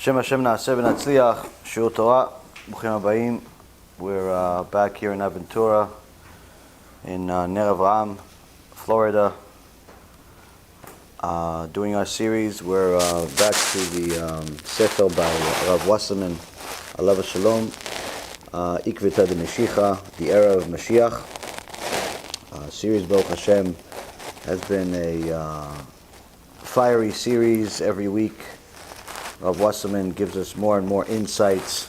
Shem Hashem Na'aseh V'Natzliach, Shiur Torah, Bruchim Habayim. We're back here in Aventura, in Ner Avraham, Florida, doing our series. We're back to the Sefer by Rav Wasserman, Alav Shalom, Ikvita de Mashiach, the era of Mashiach. Series Baruch Hashem has been a fiery series every week. Rav Wasserman gives us more and more insights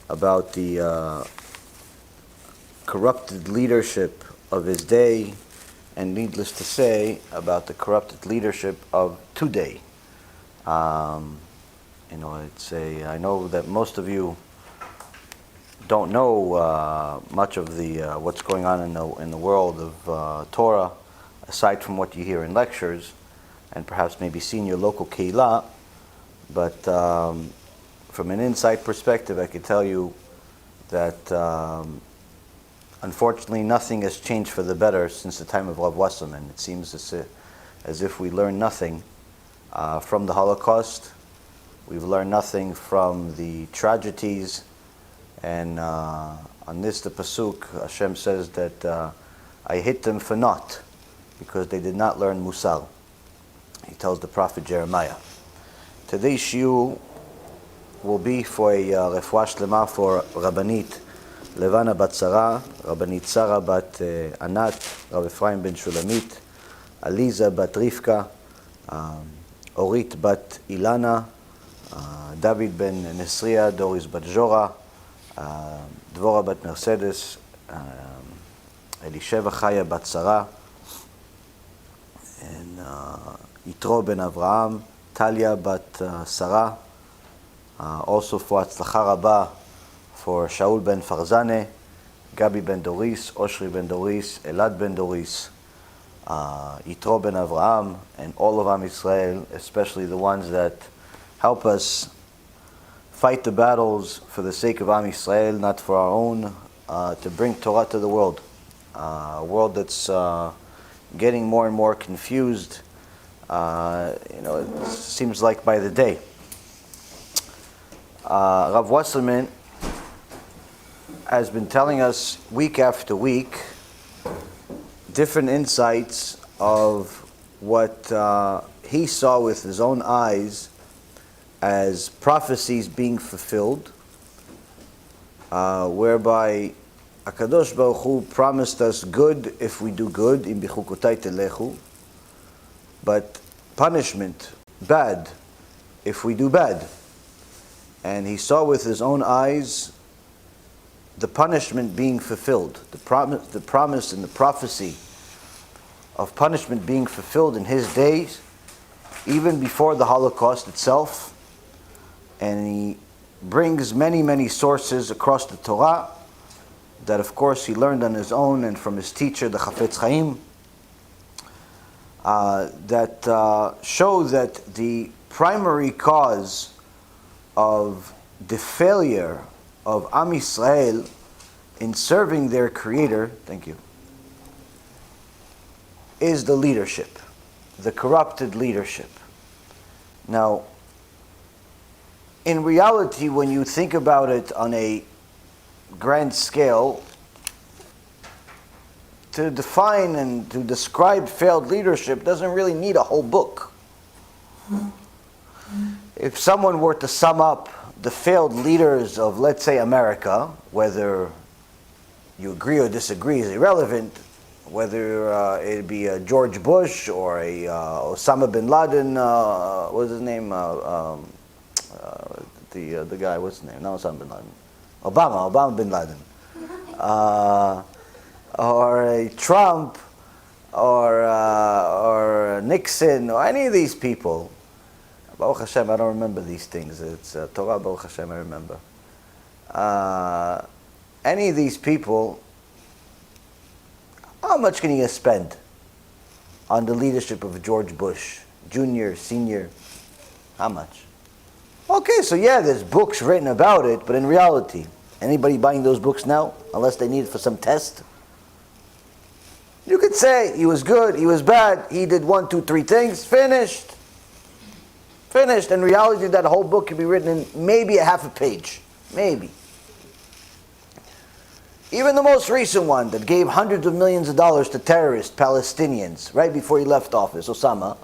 about the corrupted leadership of his day, and needless to say, about the corrupted leadership of today. I know that most of you don't know much of the what's going on in the world of Torah, aside from what you hear in lectures, and perhaps maybe see in your local keilah. But from an inside perspective, I can tell you that unfortunately nothing has changed for the better since the time of Rav Wasserman. It seems as if we learned nothing from the Holocaust. We've learned nothing from the tragedies. And on this, the Pasuk, Hashem says that I hit them for naught, because they did not learn Mussar. He tells the prophet Jeremiah. Today's shiur will be for a refuah shlema for Rabbanit Levana bat Sarah, Rabbanit Sarah bat Anat, Rav Ephraim ben Shulamit, Aliza bat Rivka, Orit bat Ilana, David ben Nesria, Doris bat Jora, Dvorah bat Mercedes, Elisheva Chaya bat Sarah, and Yitro ben Avraham, Talia bat Sarah, also for Atzlacha Rabba for Shaul ben Farzane, Gabi ben Doris, Oshri ben Doris, Elad ben Doris, Yitro ben Avraham, and all of Am Yisrael, especially the ones that help us fight the battles for the sake of Am Yisrael, not for our own, to bring Torah to the world. A world that's getting more and more confused. It seems like by the day. Rav Wasserman has been telling us week after week different insights of what he saw with his own eyes as prophecies being fulfilled, whereby HaKadosh Baruch Hu promised us good if we do good, im bichukotai telechu, but punishment, bad, if we do bad. And he saw with his own eyes the punishment being fulfilled, the promise and the prophecy of punishment being fulfilled in his days, even before the Holocaust itself. And he brings many, many sources across the Torah that, of course, he learned on his own and from his teacher, the Chafetz Chaim, that show that the primary cause of the failure of Am Yisrael in serving their Creator, is the leadership, the corrupted leadership. Now, in reality, when you think about it on a grand scale, to define and to describe failed leadership doesn't really need a whole book. If someone were to sum up the failed leaders of, let's say, America, whether you agree or disagree is irrelevant, whether it be George Bush or a Osama bin Laden, what's his name? The guy, what's his name? Not Osama bin Laden. Obama bin Laden. Or a Trump, or Nixon, or any of these people. Baruch Hashem, I don't remember these things. It's Torah, Baruch Hashem, I remember. Any of these people, how much can you spend on the leadership of George Bush, Jr., Senior? How much? Okay, so yeah, there's books written about it, but in reality, anybody buying those books now, unless they need it for some test? You could say he was good, he was bad, he did 1, 2, 3 things, finished. finished. In reality, that whole book could be written in maybe a half a page. Maybe. Even the most recent one that gave hundreds of millions of dollars to terrorist Palestinians right before he left office, Osama,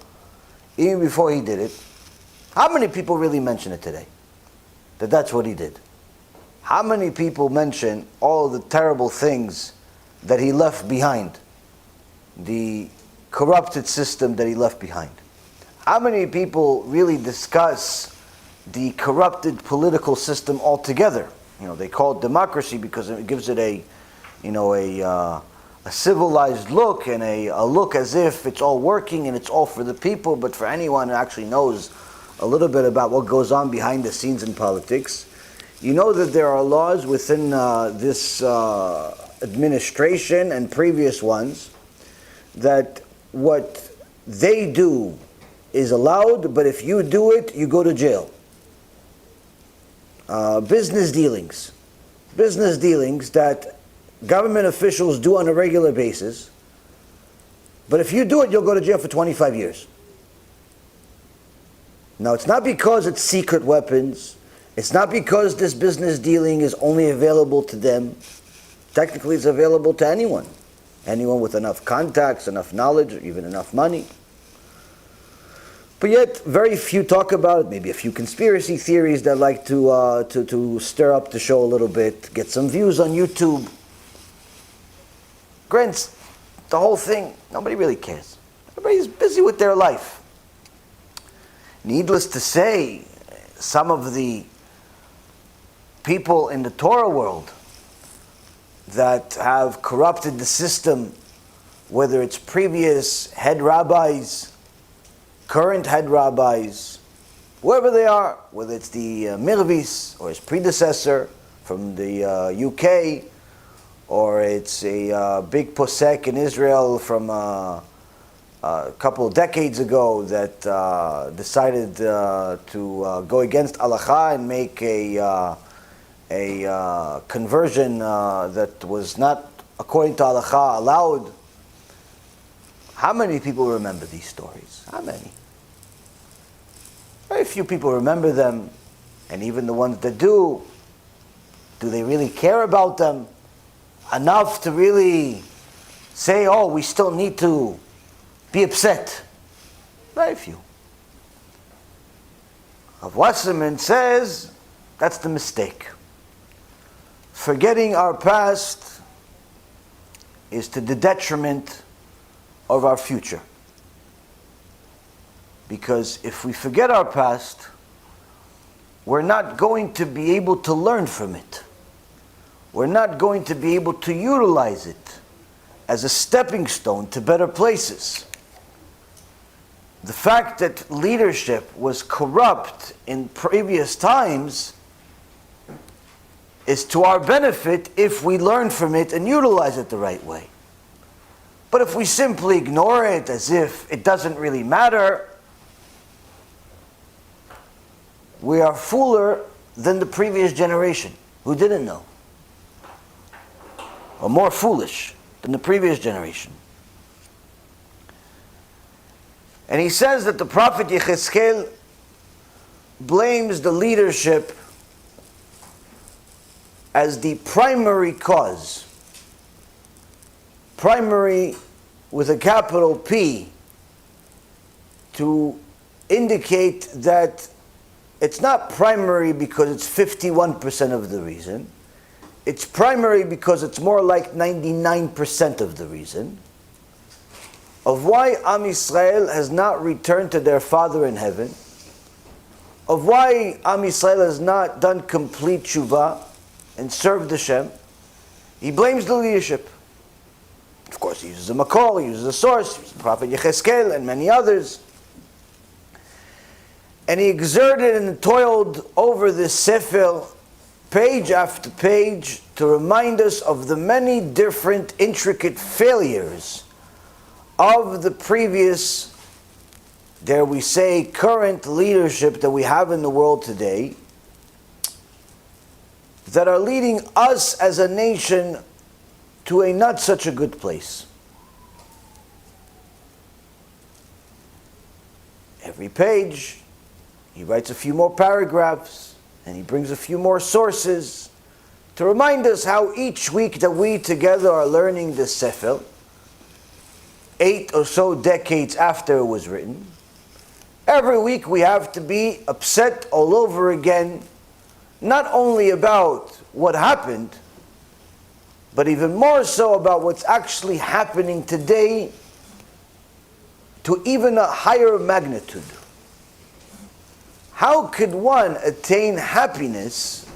even before he did it, how many people really mention it today? That's what he did. How many people mention all the terrible things that he left behind? The corrupted system that he left behind. How many people really discuss the corrupted political system altogether? They call it democracy because it gives it a civilized look and a look as if it's all working and it's all for the people. But for anyone who actually knows a little bit about what goes on behind the scenes in politics, you know that there are laws within this administration and previous ones that what they do is allowed, but if you do it, you go to jail. Business dealings that government officials do on a regular basis, but if you do it, you'll go to jail for 25 years. Now, it's not because it's secret weapons. It's not because this business dealing is only available to them. Technically, it's available to anyone. Anyone with enough contacts, enough knowledge, or even enough money. But yet, very few talk about it. Maybe a few conspiracy theories that like to stir up the show a little bit, get some views on YouTube. Granted, the whole thing, nobody really cares. Everybody's busy with their life. Needless to say, some of the people in the Torah world that have corrupted the system, whether it's previous head rabbis, current head rabbis, whoever they are, whether it's the Mirvis or his predecessor from the UK, or it's a big posek in Israel from a couple of decades ago that decided to go against halacha and make a conversion that was not according to halacha allowed. How many people remember these stories? How many? Very few people remember them, and even the ones that do they really care about them enough to really say, oh, we still need to be upset? Very few. Rav Wasserman says that's the mistake. Forgetting our past is to the detriment of our future. Because if we forget our past, we're not going to be able to learn from it. We're not going to be able to utilize it as a stepping stone to better places. The fact that leadership was corrupt in previous times is to our benefit if we learn from it and utilize it the right way. But if we simply ignore it as if it doesn't really matter, we are fooler than the previous generation who didn't know, or more foolish than the previous generation. And he says that the prophet Yechezkel blames the leadership as the primary cause. Primary with a capital P, to indicate that it's not primary because it's 51% of the reason. It's primary because it's more like 99% of the reason of why Am Yisrael has not returned to their Father in heaven, of why Am Yisrael has not done complete TeShuva and served Hashem. He blames the leadership. Of course, he uses a makor, he uses a source, he uses the prophet Yechezkel and many others. And he exerted and toiled over this sefer, page after page, to remind us of the many different intricate failures of the previous, dare we say, current leadership that we have in the world today, that are leading us as a nation to a not such a good place. Every page he writes a few more paragraphs, and he brings a few more sources to remind us how each week that we together are learning this Sefer, 8 or so decades after it was written, every week we have to be upset all over again, not only about what happened, but even more so about what's actually happening today to even a higher magnitude. How could one attain happiness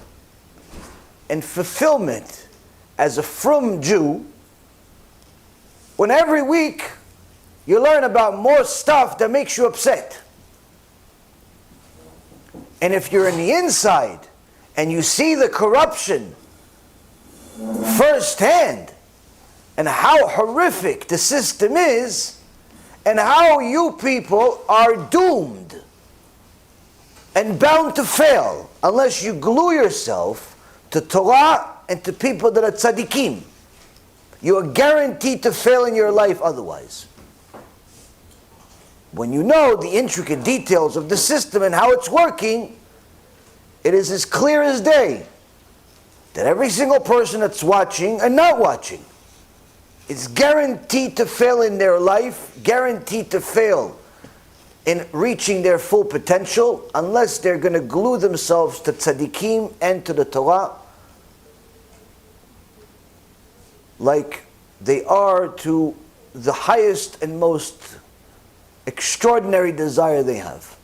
and fulfillment as a frum Jew when every week you learn about more stuff that makes you upset? And if you're in the inside and you see the corruption firsthand and how horrific the system is and how you people are doomed and bound to fail unless you glue yourself to Torah and to people that are tzaddikim. You are guaranteed to fail in your life otherwise. When you know the intricate details of the system and how it's working, it is as clear as day that every single person that's watching and not watching is guaranteed to fail in their life, guaranteed to fail in reaching their full potential, unless they're going to glue themselves to tzaddikim and to the Torah like they are to the highest and most extraordinary desire they have.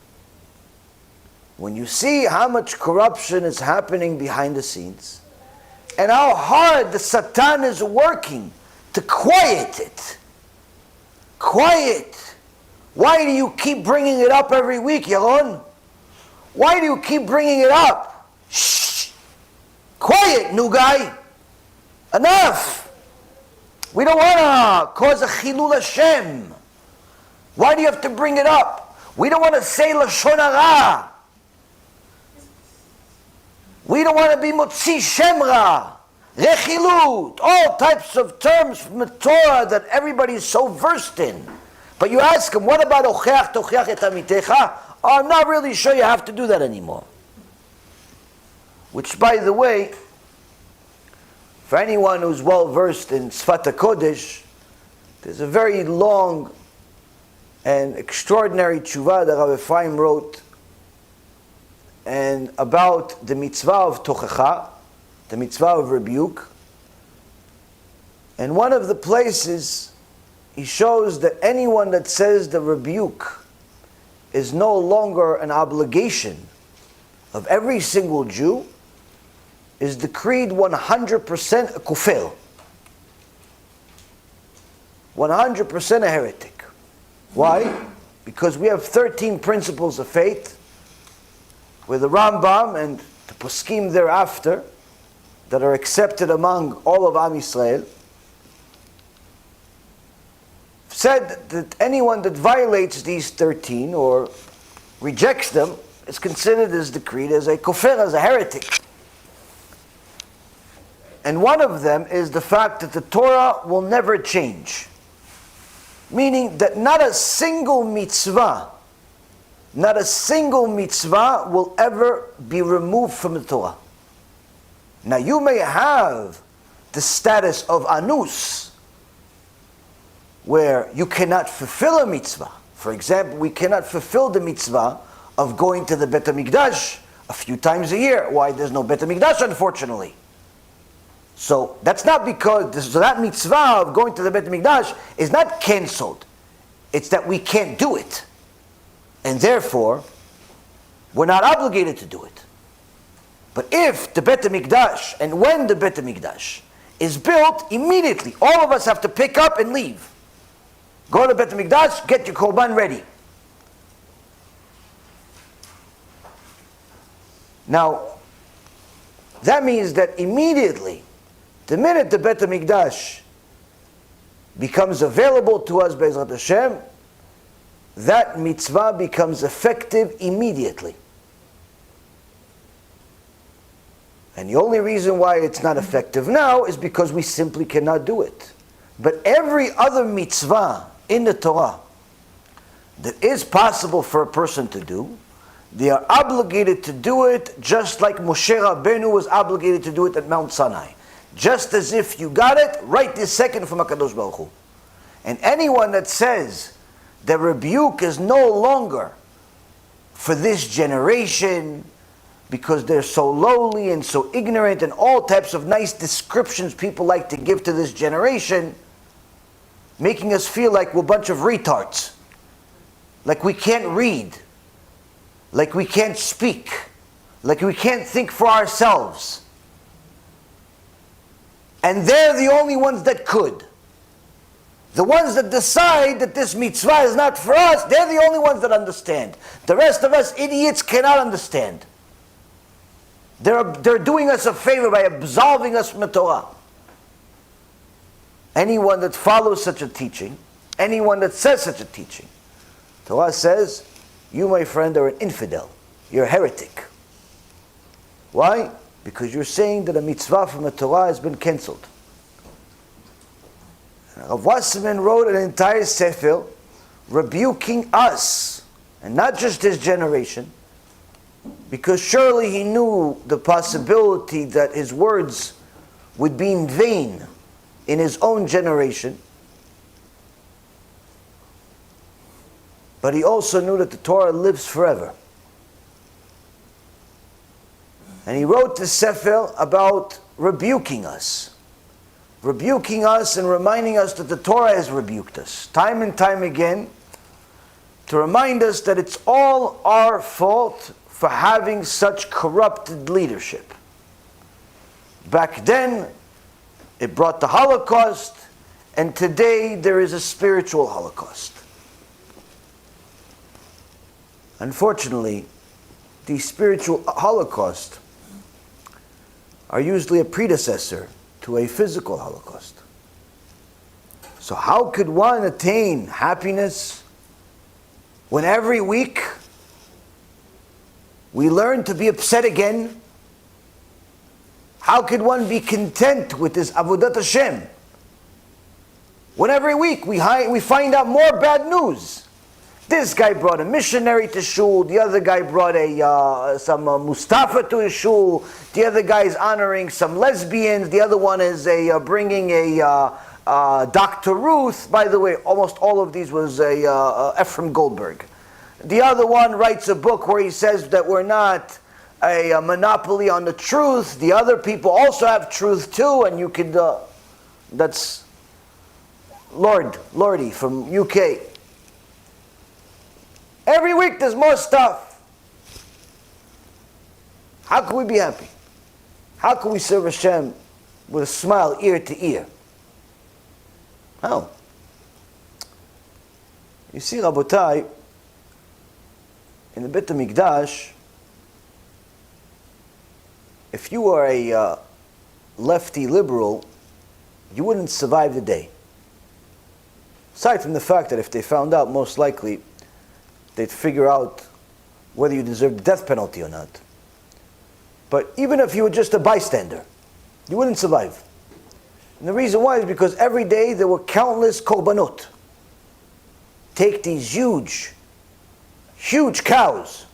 When you see how much corruption is happening behind the scenes, and how hard the Satan is working to quiet it. Quiet. Why do you keep bringing it up every week, Yaron? Why do you keep bringing it up? Shh. Quiet, new guy. Enough. We don't want to cause a chilul Hashem. Why do you have to bring it up? We don't want to say lashon hara. We don't want to be motzi shem ra, rechilut, all types of terms from the Torah that everybody is so versed in. But you ask them, what about ocheach tocheichah et amitecha? Oh, I'm not really sure you have to do that anymore. Which, by the way, for anyone who's well versed in Sfat HaKodesh, there's a very long and extraordinary TeShuva that Rabbi Ephraim wrote and about the Mitzvah of Tocheichah, the Mitzvah of rebuke. And one of the places he shows that anyone that says the rebuke is no longer an obligation of every single Jew is decreed 100% a kufel, 100% a heretic. Why? Because we have 13 principles of faith, with the Rambam and the poskim thereafter that are accepted among all of Am Yisrael, said that anyone that violates these 13 or rejects them is considered as decreed as a kofir, as a heretic. And one of them is the fact that the Torah will never change. Meaning that not a single mitzvah will ever be removed from the Torah. Now you may have the status of anus, where you cannot fulfill a mitzvah. For example, we cannot fulfill the mitzvah of going to the Bet HaMikdash a few times a year. Why? There's no Bet HaMikdash, unfortunately. So that's not because, so that mitzvah of going to the Bet HaMikdash is not cancelled. It's that we can't do it. And therefore, we're not obligated to do it. But if the Bet HaMikdash, and when the Bet HaMikdash is built, immediately all of us have to pick up and leave. Go to Bet HaMikdash, get your korban ready. Now, that means that immediately, the minute the Bet HaMikdash becomes available to us, Be'ezrat Hashem, that mitzvah becomes effective immediately. And the only reason why it's not effective now is because we simply cannot do it. But every other mitzvah in the Torah that is possible for a person to do, They are obligated to do it just like Moshe Rabbeinu was obligated to do it at Mount Sinai. Just as if you got it right this second from HaKadosh Baruch Hu. And anyone that says the rebuke is no longer for this generation because they're so lowly and so ignorant and all types of nice descriptions people like to give to this generation, making us feel like we're a bunch of retards, like we can't read, like we can't speak, like we can't think for ourselves. And they're the only ones that could. The ones that decide that this mitzvah is not for us, they're the only ones that understand. The rest of us idiots cannot understand. They're doing us a favor by absolving us from the Torah. Anyone that follows such a teaching, anyone that says such a teaching, Torah says, you, my friend, are an infidel. You're a heretic. Why? Because you're saying that a mitzvah from the Torah has been cancelled. Rav Wasserman wrote an entire sefer rebuking us, and not just his generation, because surely he knew the possibility that his words would be in vain in his own generation. But he also knew that the Torah lives forever. And he wrote the sefer about rebuking us. Rebuking us and reminding us that the Torah has rebuked us time and time again, to remind us that it's all our fault for having such corrupted leadership. Back then, it brought the Holocaust, and today there is a spiritual Holocaust. Unfortunately, these spiritual Holocaust are usually a predecessor to a physical Holocaust. So how could one attain happiness when every week we learn to be upset again? How could one be content with this Avodat Hashem when every week we find out more bad news? This guy brought a missionary to shul, the other guy brought some Mustafa to his shul, the other guy is honoring some lesbians, the other one is bringing Dr. Ruth. By the way, almost all of these was Ephraim Goldberg. The other one writes a book where he says that we're not a monopoly on the truth. The other people also have truth too, and you could, that's Lordy from UK. Every week there's more stuff. How can we be happy? How can we serve Hashem with a smile ear to ear? How? You see, Rabotai, in the Beit HaMikdash, if you are a lefty liberal, you wouldn't survive the day. Aside from the fact that if they found out, most likely, they'd figure out whether you deserve the death penalty or not. But even if you were just a bystander, you wouldn't survive. And the reason why is because every day there were countless korbanot. Take these huge cows,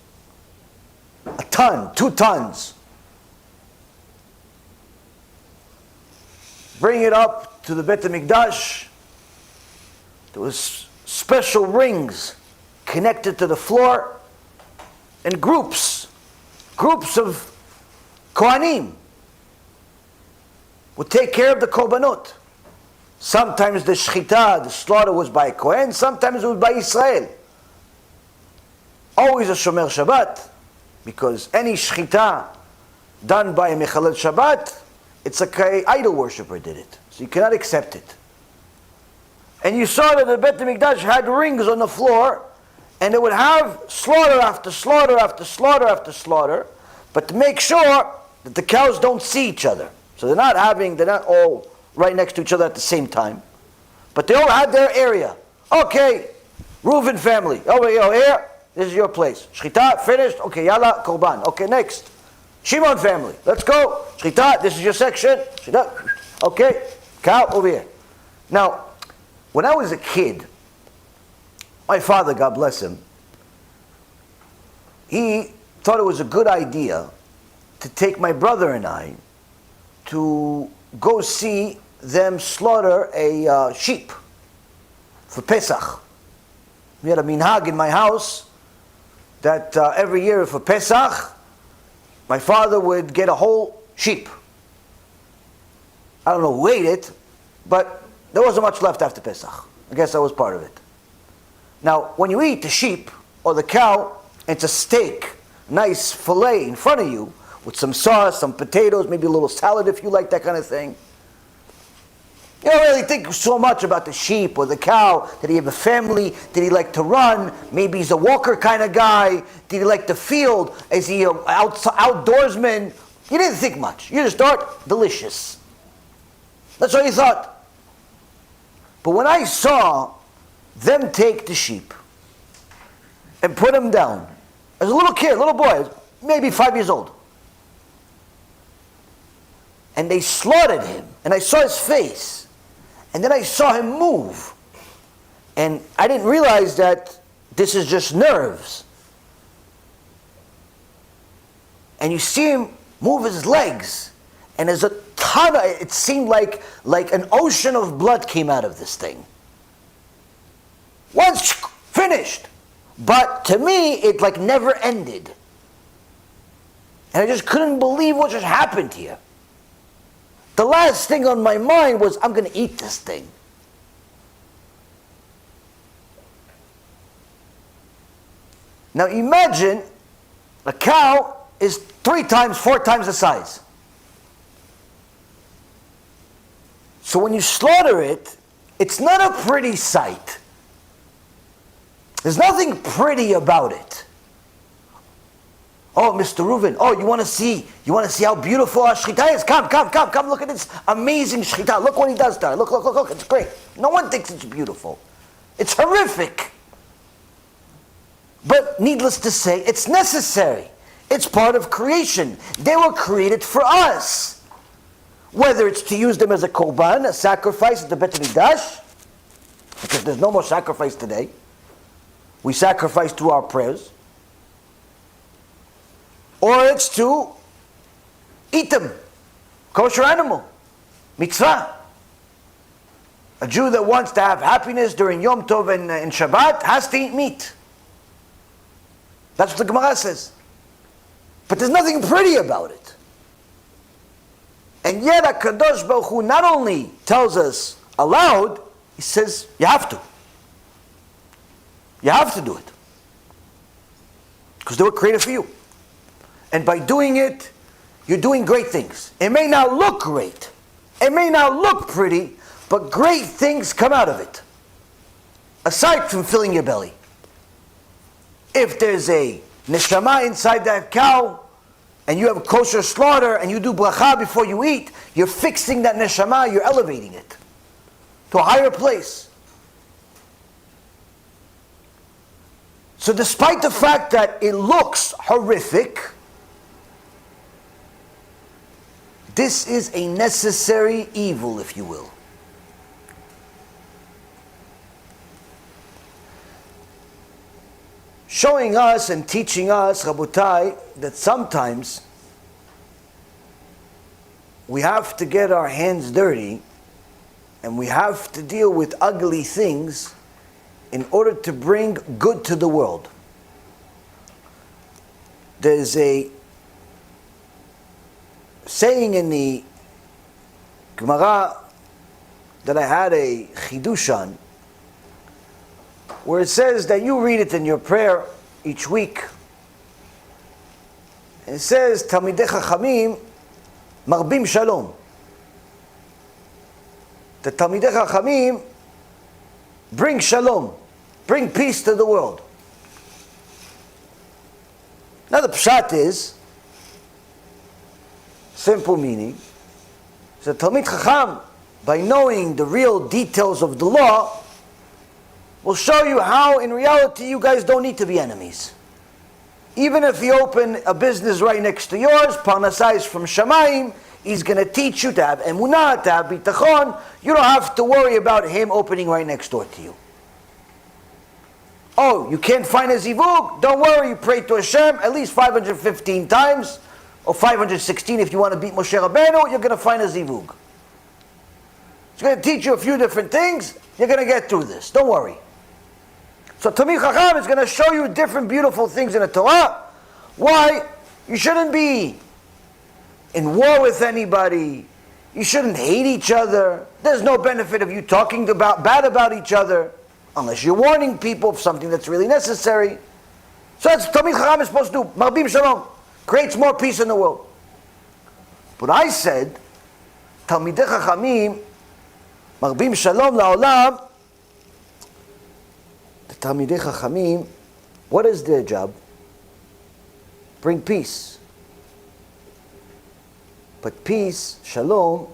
a ton, 2 tons, bring it up to the Beit HaMikdash. There was special rings connected to the floor, and groups of Kohanim would take care of the korbanot. Sometimes the Shechita, the slaughter, was by a Kohen, sometimes it was by Israel. Always a Shomer Shabbat, because any Shechita done by a Mechalel Shabbat, it's like an idol worshipper did it. So you cannot accept it. And you saw that the Beit HaMikdash had rings on the floor, and they would have slaughter after slaughter after slaughter after slaughter, but to make sure that the cows don't see each other. So they're not all right next to each other at the same time, but they all had their area. Okay, Reuven family, over here, this is your place. Shechita, finished, okay, yalla, korban. Okay, next. Shimon family, let's go. Shechita, this is your section. Shechita, okay, cow, over here. Now, when I was a kid, my father, God bless him, he thought it was a good idea to take my brother and I to go see them slaughter a sheep for Pesach. We had a minhag in my house that every year for Pesach, my father would get a whole sheep. I don't know who ate it, but there wasn't much left after Pesach. I guess that was part of it. Now, when you eat the sheep or the cow, it's a steak, nice fillet in front of you with some sauce, some potatoes, maybe a little salad if you like that kind of thing. You don't really think so much about the sheep or the cow. Did he have a family? Did he like to run? Maybe he's a walker kind of guy. Did he like the field? Is he an outdoorsman? You didn't think much. You just thought, delicious. That's what you thought. But when I saw them take the sheep and put him down, as a little kid, little boy, maybe 5 years old, and they slaughtered him, and I saw his face, and then I saw him move, and I didn't realize that this is just nerves. And you see him move his legs, and there's a ton of, it seemed like an ocean of blood came out of this thing. Once finished. But to me, it like never ended. And I just couldn't believe what just happened here. The last thing on my mind was, I'm going to eat this thing. Now imagine a cow is 3 times, 4 times the size. So when you slaughter it, it's not a pretty sight. There's nothing pretty about it. Oh, Mr. Reuven, oh, you want to see how beautiful our Shechita is? Come, look at this amazing Shechita. Look what he does there. Look, it's great. No one thinks it's beautiful. It's horrific. But needless to say, it's necessary. It's part of creation. They were created for us. Whether it's to use them as a korban, a sacrifice at the Bet HaMikdash, because there's no more sacrifice today. We sacrifice through our prayers. Or it's to eat them. Kosher animal. Mitzvah. A Jew that wants to have happiness during Yom Tov and Shabbat has to eat meat. That's what the Gemara says. But there's nothing pretty about it. And yet HaKadosh Baruch Hu not only tells us aloud, he says you have to. You have to do it. Because they were created for you. And by doing it, you're doing great things. It may not look great. It may not look pretty, but great things come out of it. Aside from filling your belly. If there's a neshama inside that cow, and you have a kosher slaughter, and you do bracha before you eat, you're fixing that neshama, you're elevating it to a higher place. So despite the fact that it looks horrific, this is a necessary evil, if you will. Showing us and teaching us, Rabotai, that sometimes we have to get our hands dirty and we have to deal with ugly things in order to bring good to the world. There's a saying in the Gemara that I had a chidush on, where it says that you read it in your prayer each week. It says, Talmidei Chachamim, Marbim Shalom. The Talmidei Chachamim bring Shalom, bring peace to the world. Now the pshat is, simple meaning, so Talmid Chacham, by knowing the real details of the law, will show you how in reality you guys don't need to be enemies. Even if you open a business right next to yours, Parnasai is from Shamayim, he's going to teach you to have emunah, to have bitachon. You don't have to worry about him opening right next door to you. Oh, you can't find a zivug? Don't worry, you pray to Hashem at least 515 times, or 516 if you want to beat Moshe Rabbeinu, you're going to find a zivug. It's going to teach you a few different things, you're going to get through this, don't worry. So Talmid Chacham is going to show you different beautiful things in the Torah. Why? You shouldn't be in war with anybody. You shouldn't hate each other. There's no benefit of you talking bad about each other, unless you're warning people of something that's really necessary. So that's what Talmid Chacham is supposed to do. Marbim Shalom. Creates more peace in the world. But I said, Talmidei Chachamim, Marbim Shalom la'olam, the Talmidei Chachamim, what is their job? Bring peace. But peace, Shalom,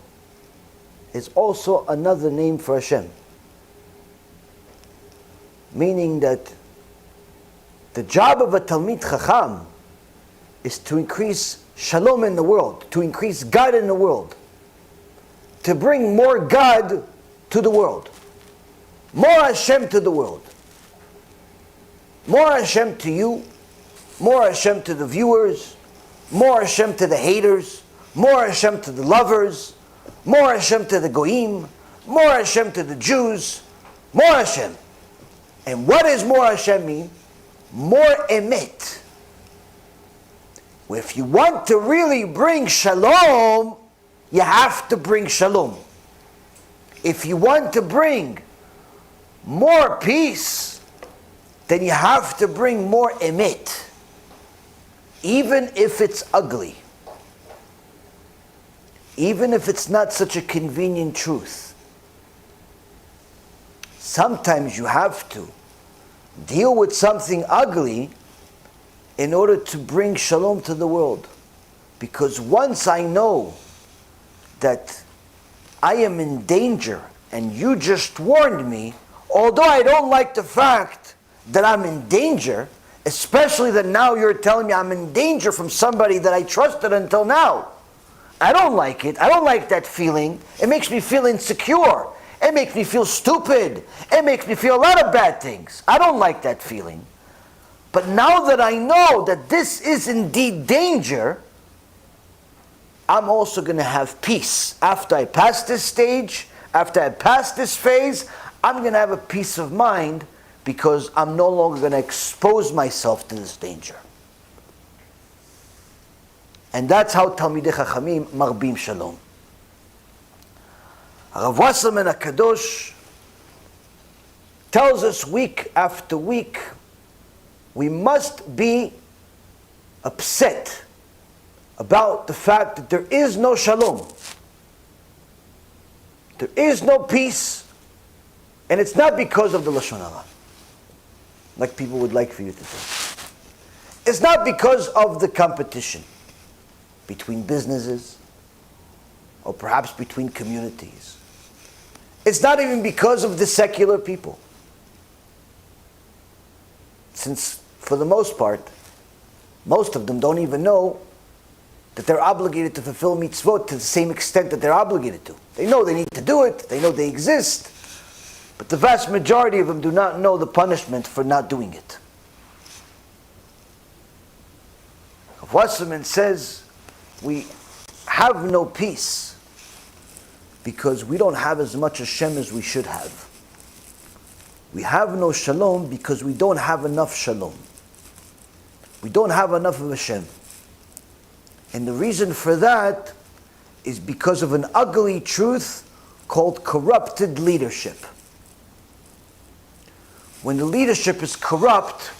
is also another name for Hashem. Meaning that the job of a Talmid Chacham is to increase Shalom in the world, to increase God in the world, to bring more God to the world, more Hashem to the world, more Hashem to you, more Hashem to the viewers, more Hashem to the haters, more Hashem to the lovers, more Hashem to the Goyim, more Hashem to the Jews, more Hashem. And what does more Hashem mean? More emet. If you want to really bring Shalom, you have to bring Shalom. If you want to bring more peace, then you have to bring more emet. Even if it's ugly. Even if it's not such a convenient truth. Sometimes you have to deal with something ugly in order to bring Shalom to the world. Because once I know that I am in danger and you just warned me, although I don't like the fact that I'm in danger, especially that now you're telling me I'm in danger from somebody that I trusted until now. I don't like it. I don't like that feeling. It makes me feel insecure. It makes me feel stupid. It makes me feel a lot of bad things. I don't like that feeling. But now that I know that this is indeed danger, I'm also going to have peace. After I pass this stage, after I pass this phase, I'm going to have a peace of mind because I'm no longer going to expose myself to this danger. And that's how Talmidei Chachamim Marbim Shalom. Rav Wasserman HaKadosh tells us week after week, we must be upset about the fact that there is no Shalom. There is no peace, and it's not because of the Lashon Hara, like people would like for you to think. It's not because of the competition between businesses, or perhaps between communities. It's not even because of the secular people. Since, for the most part, most of them don't even know that they're obligated to fulfill mitzvot to the same extent that they're obligated to. They know they need to do it, they know they exist, but the vast majority of them do not know the punishment for not doing it. Rav Wasserman says, we have no peace because we don't have as much Hashem as we should have. We have no Shalom because we don't have enough Shalom. We don't have enough of Hashem. And the reason for that is because of an ugly truth called corrupted leadership. When the leadership is corrupt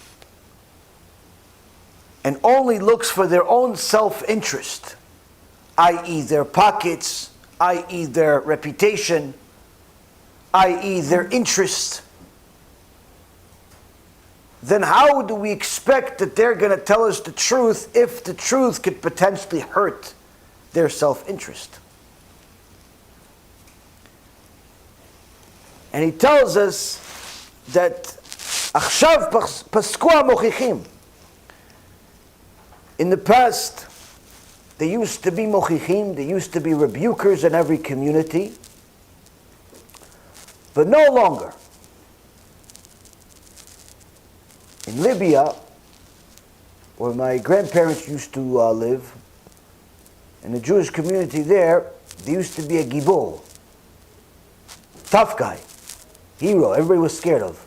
and only looks for their own self-interest, i.e. their pockets, i.e. their reputation, i.e. their interest, then how do we expect that they're going to tell us the truth if the truth could potentially hurt their self-interest? And he tells us that Achshav pasku Mokhichim. In the past, there used to be Mokhichim, there used to be rebukers in every community, but no longer. in Libya, where my grandparents used to live, in the Jewish community there used to be a gibor, tough guy, hero, everybody was scared of.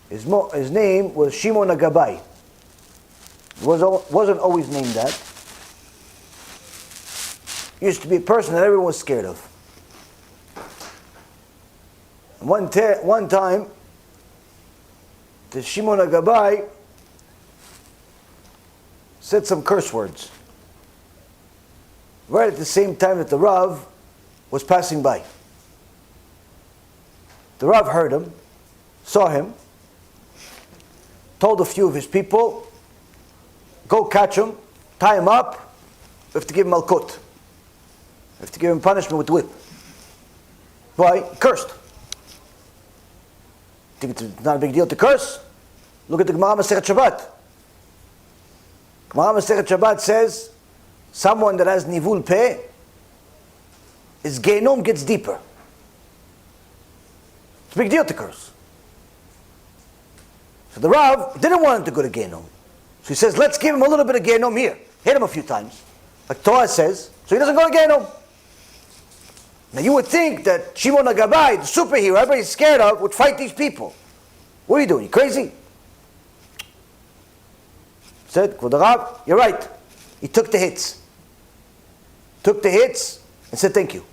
His name was Shimon HaGabbai. Wasn't always named that. Used to be a person that everyone was scared of. One time, the Shimon HaGabbai said some curse words right at the same time that the Rav was passing by. The Rav heard him, saw him, told a few of his people, go catch him, tie him up, we have to give him malkut. We have to give him punishment with the whip. Why? Cursed. Think it's not a big deal to curse? Look at the Gemara Masechet Shabbat. Gemara Masechet Shabbat says, someone that has nivul peh, his genom gets deeper. It's a big deal to curse. So the Rav didn't want him to go to genom. So he says, let's give him a little bit of genom here. Hit him a few times. Like Torah says, so he doesn't go to genom. Now you would think that Shimon HaGabbai, the superhero everybody's scared of, would fight these people. What are you doing? You crazy? Said, Kvod Rav, you're right. He took the hits. Took the hits and said thank you.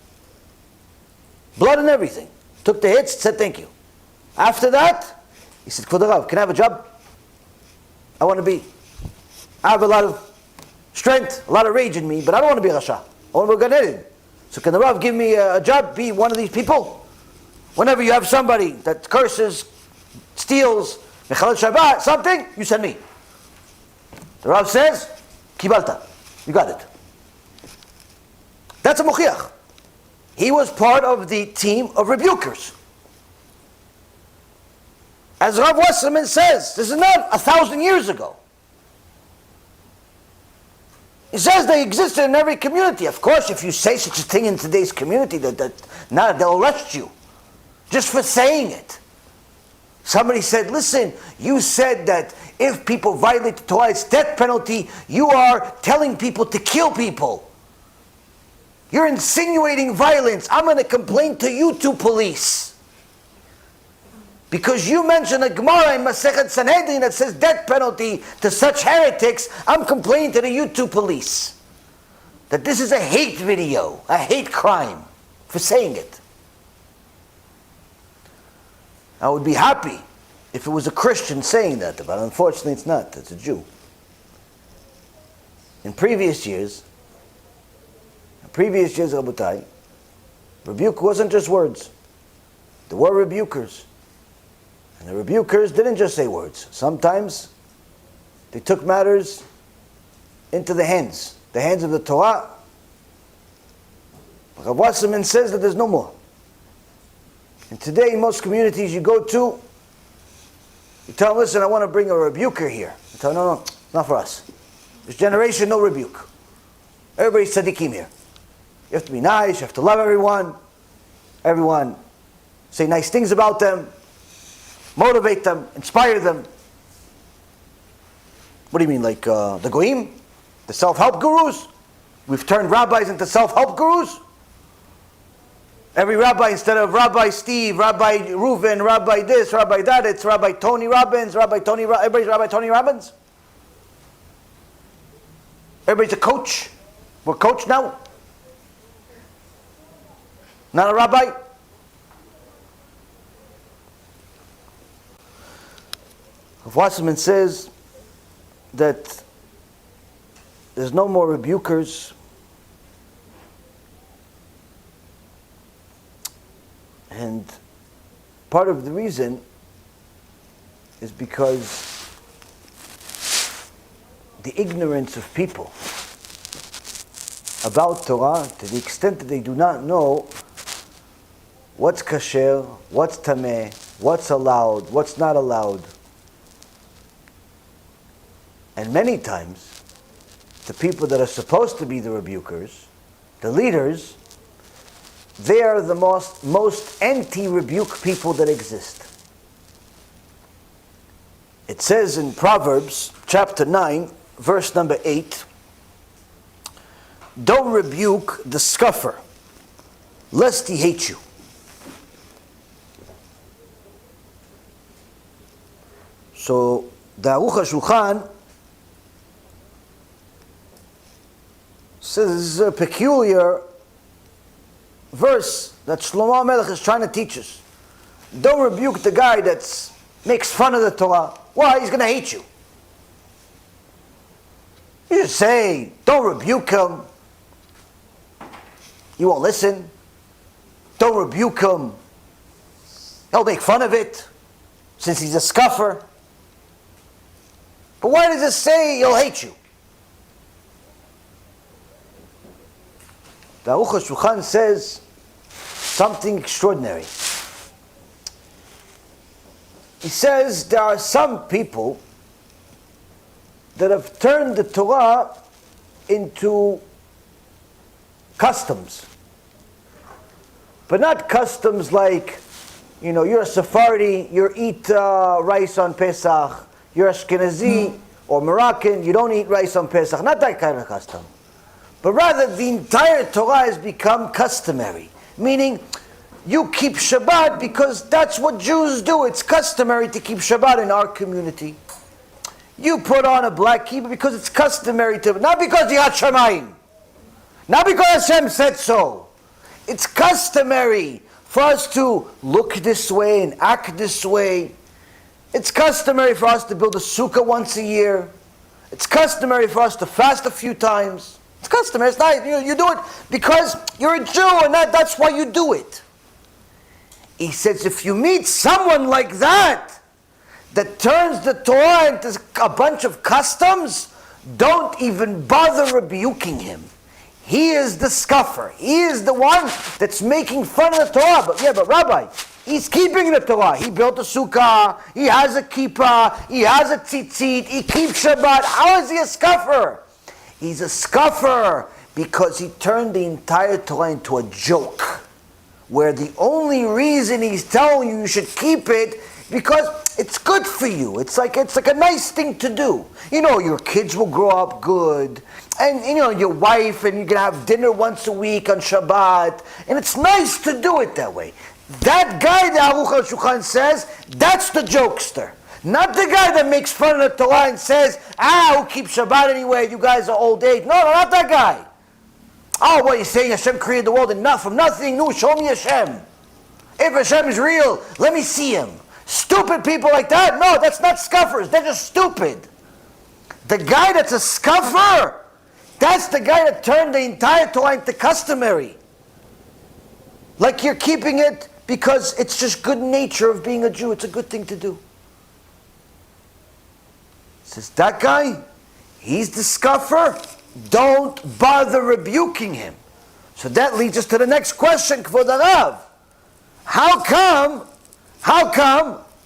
Blood and everything. Took the hits, said thank you. After that, he said, Kvod Rav, can I have a job? I have a lot of strength, a lot of rage in me, but I don't want to be a Rasha. I want to be a Gan Eden. So can the Rav give me a job, be one of these people? Whenever you have somebody that curses, steals, Mechalel Shabbat, something, you send me. The Rav says, Kibalta, you got it. That's a Mokhichim. He was part of the team of rebukers. As Rav Wasserman says, this is not 1,000 years ago. He says they existed in every community. Of course, if you say such a thing in today's community, they'll arrest you just for saying it. Somebody said, listen, you said that if people violate the Torah, it's death penalty. You are telling people to kill people. You're insinuating violence. I'm going to complain to you two police. Because you mentioned a Gemara in Masechet Sanhedrin that says death penalty to such heretics, I'm complaining to the YouTube police that this is a hate video, a hate crime for saying it. I would be happy if it was a Christian saying that, but unfortunately it's not. It's a Jew. In previous years, Rabotai, rebuke wasn't just words. There were rebukers. And the rebukers didn't just say words. Sometimes they took matters into the hands of the Torah. Rav Wasserman says that there's no more. And today, in most communities you go to, you tell them, listen, I want to bring a rebuker here. You tell them, no, it's not for us. This generation, no rebuke. Everybody's tzaddikim here. You have to be nice, you have to love everyone. Everyone say nice things about them. Motivate them, inspire them. What do you mean, like the Goyim? The self-help gurus? We've turned rabbis into self-help gurus? Every rabbi, instead of Rabbi Steve, Rabbi Reuven, Rabbi this, Rabbi that, it's Rabbi Tony Robbins, everybody's Rabbi Tony Robbins? Everybody's a coach? We're coach now? Not a rabbi? Rav Wasserman says that there's no more rebukers, and part of the reason is because the ignorance of people about Torah, to the extent that they do not know what's kasher, what's tameh, what's allowed, what's not allowed. And many times, the people that are supposed to be the rebukers, the leaders, they are the most anti-rebuke people that exist. It says in Proverbs chapter 9, verse number 8, don't rebuke the scoffer, lest he hate you. So the Aruch HaShulchan says this is a peculiar verse that Shlomo HaMelech is trying to teach us. Don't rebuke the guy that makes fun of the Torah. Why? He's going to hate you. You just say, don't rebuke him. He won't listen. Don't rebuke him. He'll make fun of it, since he's a scoffer. But why does it say he'll hate you? The Aruch HaShulchan says something extraordinary. He says there are some people that have turned the Torah into customs. But not customs like, you're a Sephardi, you eat rice on Pesach. You're Ashkenazi or Moroccan, you don't eat rice on Pesach. Not that kind of custom. But rather, the entire Torah has become customary. Meaning, you keep Shabbat because that's what Jews do. It's customary to keep Shabbat in our community. You put on a black kippah because it's customary to, not because you got Shemayim. Not because Hashem said so. It's customary for us to look this way and act this way. It's customary for us to build a sukkah once a year. It's customary for us to fast a few times. It's customary. It's not, you do it because you're a Jew and that's why you do it. He says if you meet someone like that turns the Torah into a bunch of customs, don't even bother rebuking him. He is the scoffer. He is the one that's making fun of the Torah. But Rabbi, he's keeping the Torah. He built a sukkah. He has a kippah. He has a tzitzit. He keeps Shabbat. How is he a scoffer? He's a scoffer because he turned the entire Torah into a joke, where the only reason he's telling you should keep it because it's good for you. It's like a nice thing to do. Your kids will grow up good, and your wife, and you can have dinner once a week on Shabbat, and it's nice to do it that way. That guy, the Aruch HaShulchan says, that's the jokester. Not the guy that makes fun of the Torah and says, who keeps Shabbat anyway, you guys are old age. No, not that guy. Oh, what, you're saying Hashem created the world from nothing? No, show me Hashem. If Hashem is real, let me see him. Stupid people like that? No, that's not scoffers. They're just stupid. The guy that's a scoffer, that's the guy that turned the entire Torah into customary. Like you're keeping it because it's just good nature of being a Jew. It's a good thing to do. Says that guy, he's the scoffer. Don't bother rebuking him. So that leads us to the next question, Kvod Harav. How come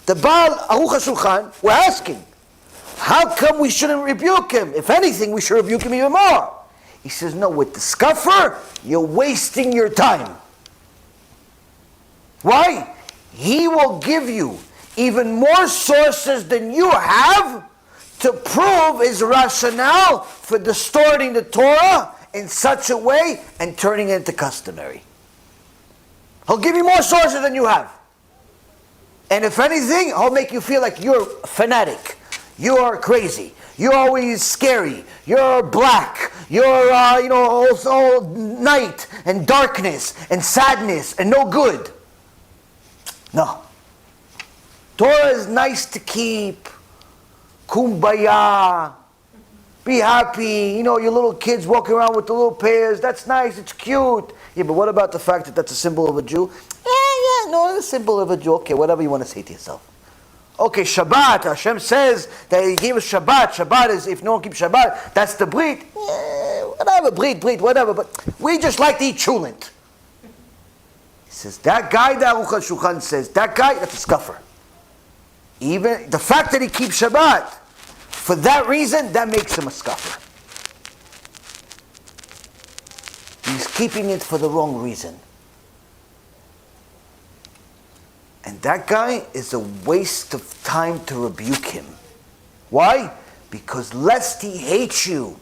the Baal Aruch HaShulchan, we're asking, how come we shouldn't rebuke him? If anything, we should rebuke him even more. He says, no, with the scoffer, you're wasting your time. Why? He will give you even more sources than you have to prove his rationale for distorting the Torah in such a way and turning it into customary. He'll give you more sources than you have. And if anything, he'll make you feel like you're a fanatic. You are crazy. You're always scary. You're black. You're, all night and darkness and sadness and no good. No. Torah is nice to keep. Kumbaya. Be happy. Your little kids walking around with the little pears. That's nice. It's cute. Yeah, but what about the fact that that's a symbol of a Jew? No, it's a symbol of a Jew. Okay, whatever you want to say to yourself. Okay, Shabbat. Hashem says that He gave us Shabbat. Shabbat is, if no one keeps Shabbat, that's the Brit. Whatever, Brit, whatever. But we just like to eat chulent. He says, that guy, the Aruch HaShulchan says, that guy, that's a scoffer. Even the fact that he keeps Shabbat, for that reason, that makes him a scoffer. He's keeping it for the wrong reason. And that guy is a waste of time to rebuke him. Why? Because lest he hate you.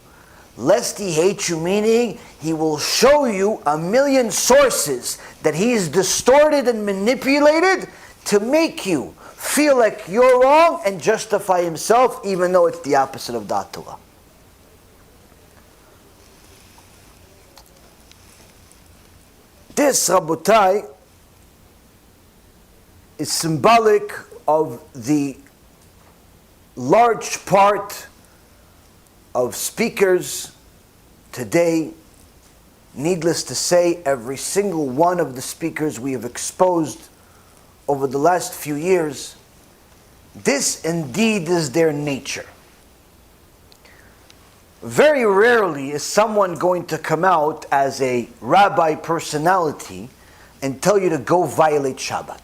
Lest he hate you, meaning he will show you a million sources that he is distorted and manipulated to make you feel like you're wrong and justify himself, even though it's the opposite of Dat Torah. This, Rabotai, is symbolic of the large part of speakers today. Needless to say, every single one of the speakers we have exposed over the last few years, this indeed is their nature. Very rarely is someone going to come out as a rabbi personality and tell you to go violate Shabbat.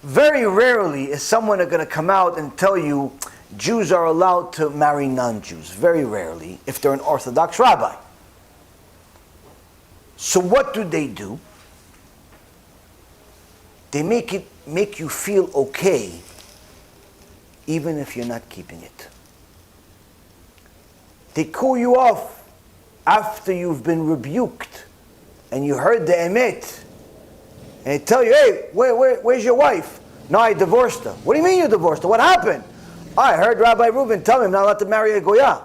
Very rarely is someone going to come out and tell you Jews are allowed to marry non-Jews. Very rarely, if they're an Orthodox rabbi. So what do? They make you feel okay, even if you're not keeping it. They cool you off after you've been rebuked and you heard the emet, and they tell you, hey, where's your wife? No, I divorced her. What do you mean you divorced her? What happened? I heard Rabbi Reuven tell me I'm not allowed to marry a Goya,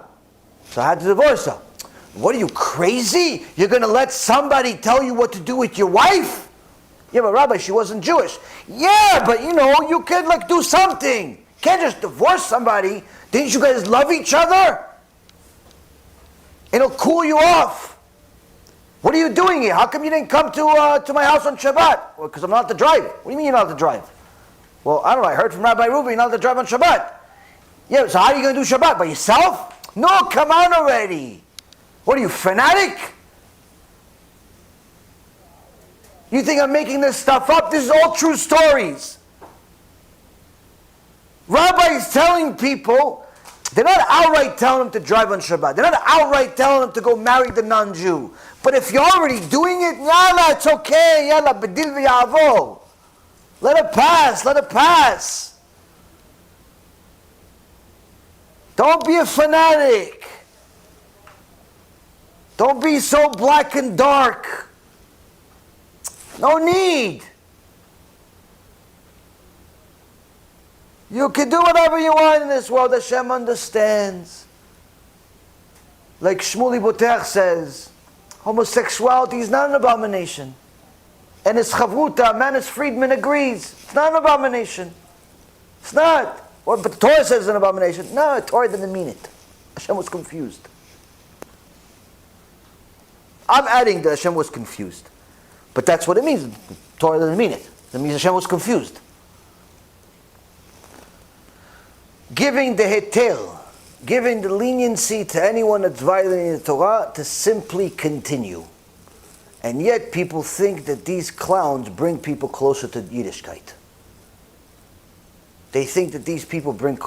so I had to divorce her. What are you, crazy? You're going to let somebody tell you what to do with your wife? Yeah, but Rabbi, she wasn't Jewish. Yeah, but you could do something. You can't just divorce somebody. Didn't you guys love each other? It'll cool you off. What are you doing here? How come you didn't come to my house on Shabbat? Well, because I'm not allowed to drive. What do you mean you're not allowed to drive? Well, I don't know. I heard from Rabbi Reuven you're not allowed to drive on Shabbat. Yeah, so how are you going to do Shabbat? By yourself? No, come on already. What are you, fanatic? You think I'm making this stuff up? This is all true stories. Rabbis telling people, they're not outright telling them to drive on Shabbat. They're not outright telling them to go marry the non-Jew. But if you're already doing it, yalla, it's okay. Yalla, bedil v'yavor. Let it pass, let it pass. Don't be a fanatic. Don't be so black and dark. No need. You can do whatever you want in this world. Hashem understands. Like Shmuley Boter says, homosexuality is not an abomination. And his chavruta, Manis Friedman, agrees. It's not an abomination. It's not. Well, but the Torah says it's an abomination. No, the Torah didn't mean it. Hashem was confused. I'm adding that Hashem was confused. But that's what it means. The Torah doesn't mean it. It means Hashem was confused. Giving the heter, giving the leniency to anyone that's violating the Torah to simply continue. And yet people think that these clowns bring people closer to Yiddishkeit. They think that these people bring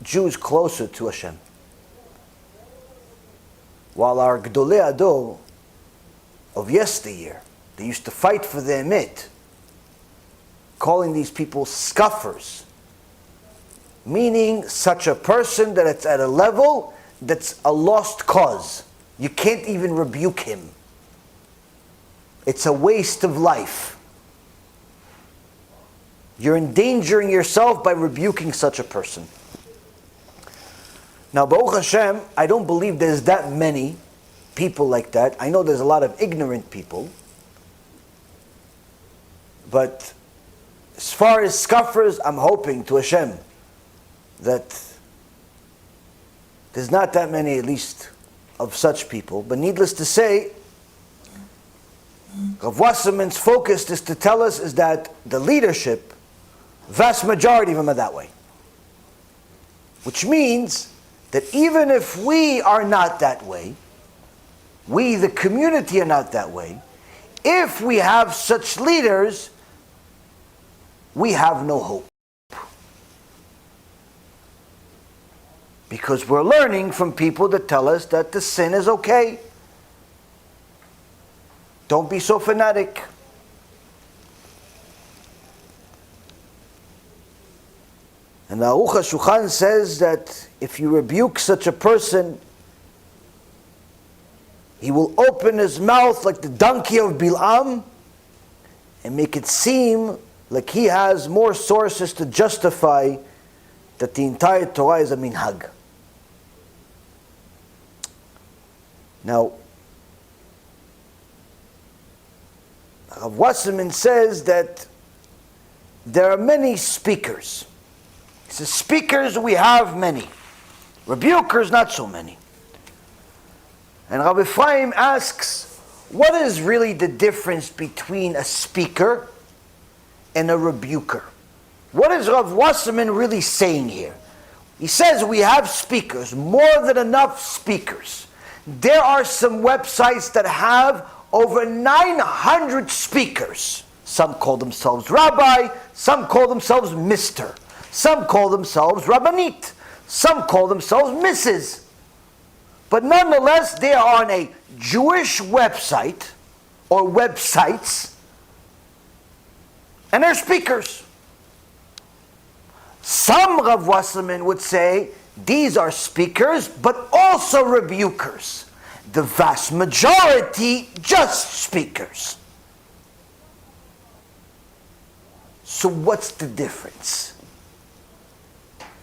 Jews closer to Hashem. While our Gdolei Ador of yesteryear, they used to fight for the emet, calling these people scoffers, meaning such a person that it's at a level that's a lost cause. You can't even rebuke him. It's a waste of life. You're endangering yourself by rebuking such a person. Now, Baruch Hashem, I don't believe there's that many people like that. I know there's a lot of ignorant people. But as far as scoffers, I'm hoping to Hashem that there's not that many, at least, of such people. But needless to say, Rav Wasserman's focus is to tell us is that the leadership, vast majority of them are that way. Which means that even if we are not that way, we, the community, are not that way, if we have such leaders, we have no hope. Because we're learning from people that tell us that the sin is okay. Don't be so fanatic. And And the Aruch HaShulchan says that if you rebuke such a person, he will open his mouth like the donkey of Bil'am and make it seem like he has more sources to justify that the entire Torah is a minhag. Now, Rav Wasserman says that there are many speakers. He says, speakers we have many. Rebukers not so many. And Rabbi Ephraim asks, what is really the difference between a speaker and a rebuker? What is Rav Wasserman really saying here? He says we have speakers, more than enough speakers. There are some websites that have over 900 speakers. Some call themselves rabbi, some call themselves Mr., some call themselves Rabbanit, some call themselves Mrs. But nonetheless, they are on a Jewish website or websites, and they're speakers. Some Rav Wasserman would say these are speakers, but also rebukers. The vast majority, just speakers. So what's the difference?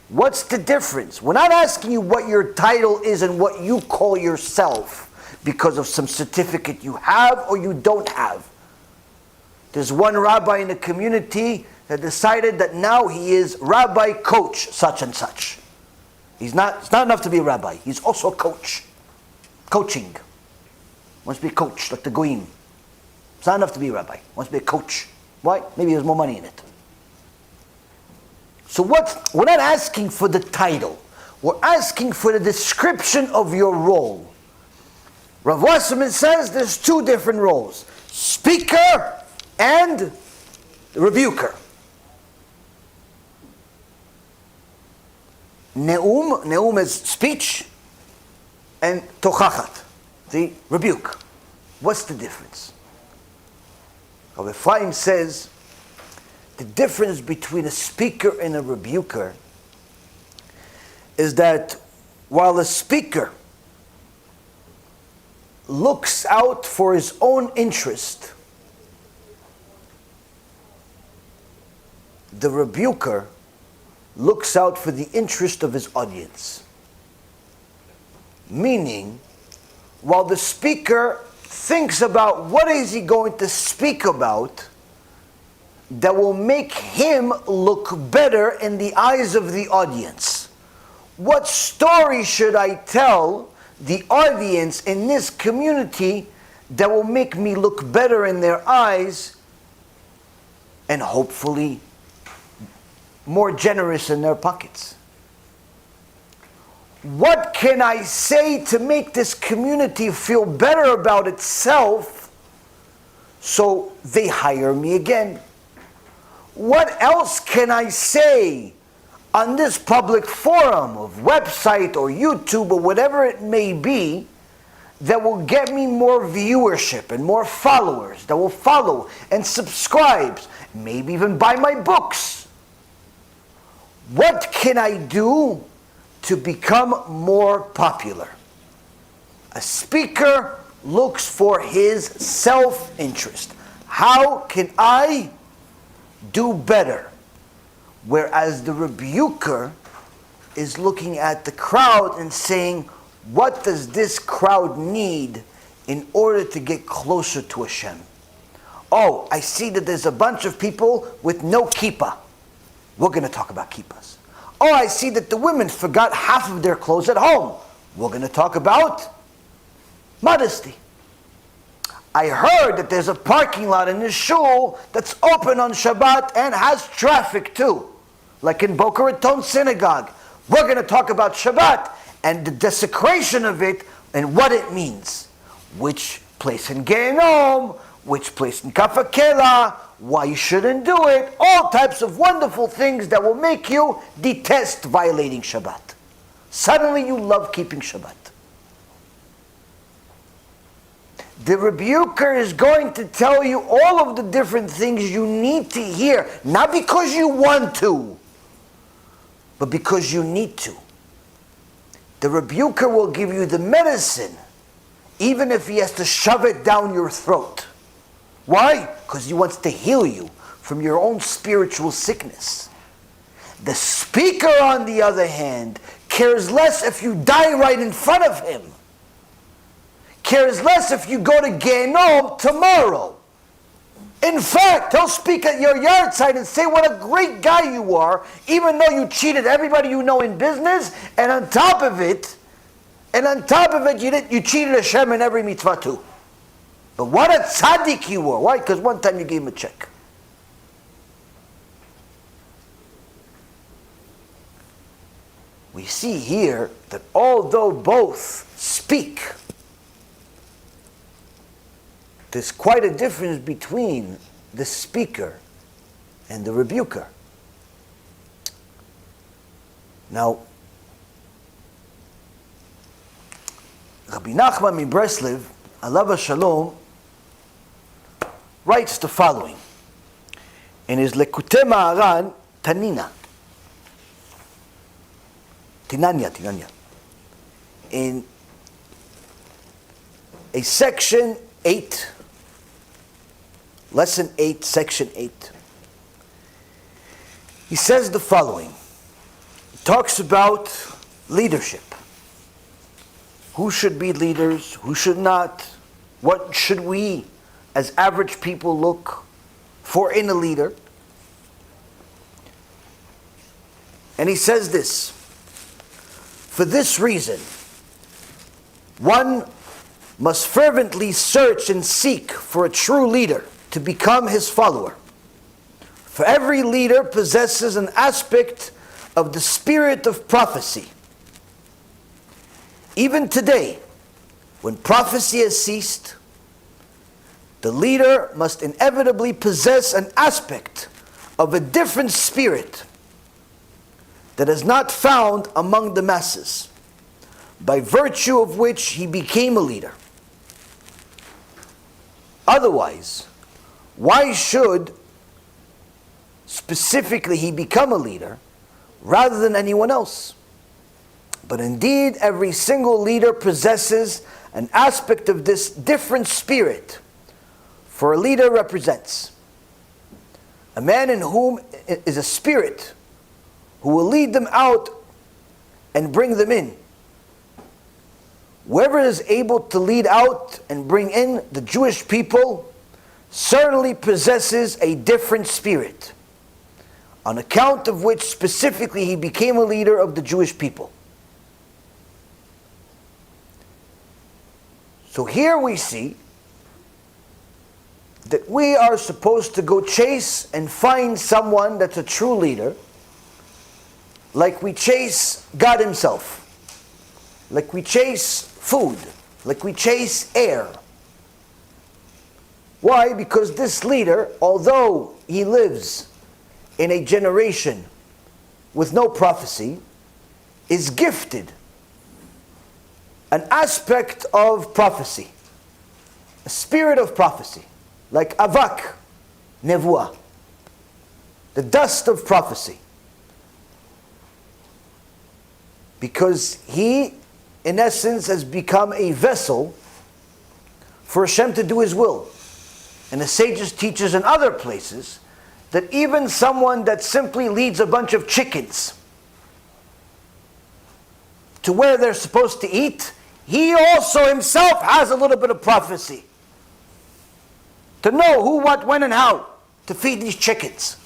What's the difference? We're not asking you what your title is and what you call yourself because of some certificate you have or you don't have. There's one rabbi in the community that decided that now he is rabbi coach such and such. It's not enough to be a rabbi. He's also a coach. Coaching. Wants to be a coach like the goyim. It's not enough to be a rabbi. Wants to be a coach. Why? Maybe there's more money in it. So we're not asking for the title. We're asking for the description of your role. Rav Wasserman says there's two different roles. Speaker and rebuker. Neum is speech, and Tocheichah, the rebuke. What's the difference? Rabbi Ephraim says the difference between a speaker and a rebuker is that while a speaker looks out for his own interest, the rebuker looks out for the interest of his audience. Meaning, while the speaker thinks about what is he going to speak about that will make him look better in the eyes of the audience. What story should I tell the audience in this community that will make me look better in their eyes and hopefully more generous in their pockets? What can I say to make this community feel better about itself so they hire me again? What else can I say on this public forum of website or YouTube or whatever it may be that will get me more viewership and more followers that will follow and subscribe, maybe even buy my books? What can I do to become more popular? A speaker looks for his self-interest. How can I do better? Whereas the rebuker is looking at the crowd and saying, what does this crowd need in order to get closer to Hashem? Oh, I see that there's a bunch of people with no kippah. We're going to talk about kippahs. Oh, I see that the women forgot half of their clothes at home. We're going to talk about modesty. I heard that there's a parking lot in the shul that's open on Shabbat and has traffic too, like in Boca Raton Synagogue. We're going to talk about Shabbat and the desecration of it and what it means. Which place in Gehenom, which place in Kafakela, why you shouldn't do it, all types of wonderful things that will make you detest violating Shabbat. Suddenly you love keeping Shabbat. The rebuker is going to tell you all of the different things you need to hear, not because you want to, but because you need to. The rebuker will give you the medicine, even if he has to shove it down your throat. Why? Because he wants to heal you from your own spiritual sickness. The speaker, on the other hand, cares less if you die right in front of him. Cares less if you go to Gehenom tomorrow. In fact, he'll speak at your yard side and say what a great guy you are, even though you cheated everybody you know in business, and on top of it, you cheated Hashem in every mitzvah too. But what a tzaddik you were. Why? Because one time you gave him a check. We see here that although both speak, there's quite a difference between the speaker and the rebuker. Now, Rabbi Nachman in Breslev, Alav Shalom, writes the following in his Lekutei Maharan Tanina, Tinanya, in a section 8, lesson 8, section 8. He says the following. He talks about leadership. Who should be leaders? Who should not? What should we, as average people, look for in a leader? And he says this. For this reason, one must fervently search and seek for a true leader to become his follower. For every leader possesses an aspect of the spirit of prophecy. Even today, when prophecy has ceased, the leader must inevitably possess an aspect of a different spirit that is not found among the masses, by virtue of which he became a leader. Otherwise, why should specifically he become a leader rather than anyone else? But indeed, every single leader possesses an aspect of this different spirit, for a leader represents a man in whom is a spirit who will lead them out and bring them in. Whoever is able to lead out and bring in the Jewish people certainly possesses a different spirit, on account of which specifically he became a leader of the Jewish people. So here we see that we are supposed to go chase and find someone that's a true leader, like we chase God Himself, like we chase food, like we chase air. Why? Because this leader, although he lives in a generation with no prophecy, is gifted an aspect of prophecy, a spirit of prophecy, like avak, nevuah, the dust of prophecy. Because he, in essence, has become a vessel for Hashem to do His will. And the sages teach us in other places that even someone that simply leads a bunch of chickens to where they're supposed to eat, he also himself has a little bit of prophecy. To know who, what, when, and how to feed these chickens.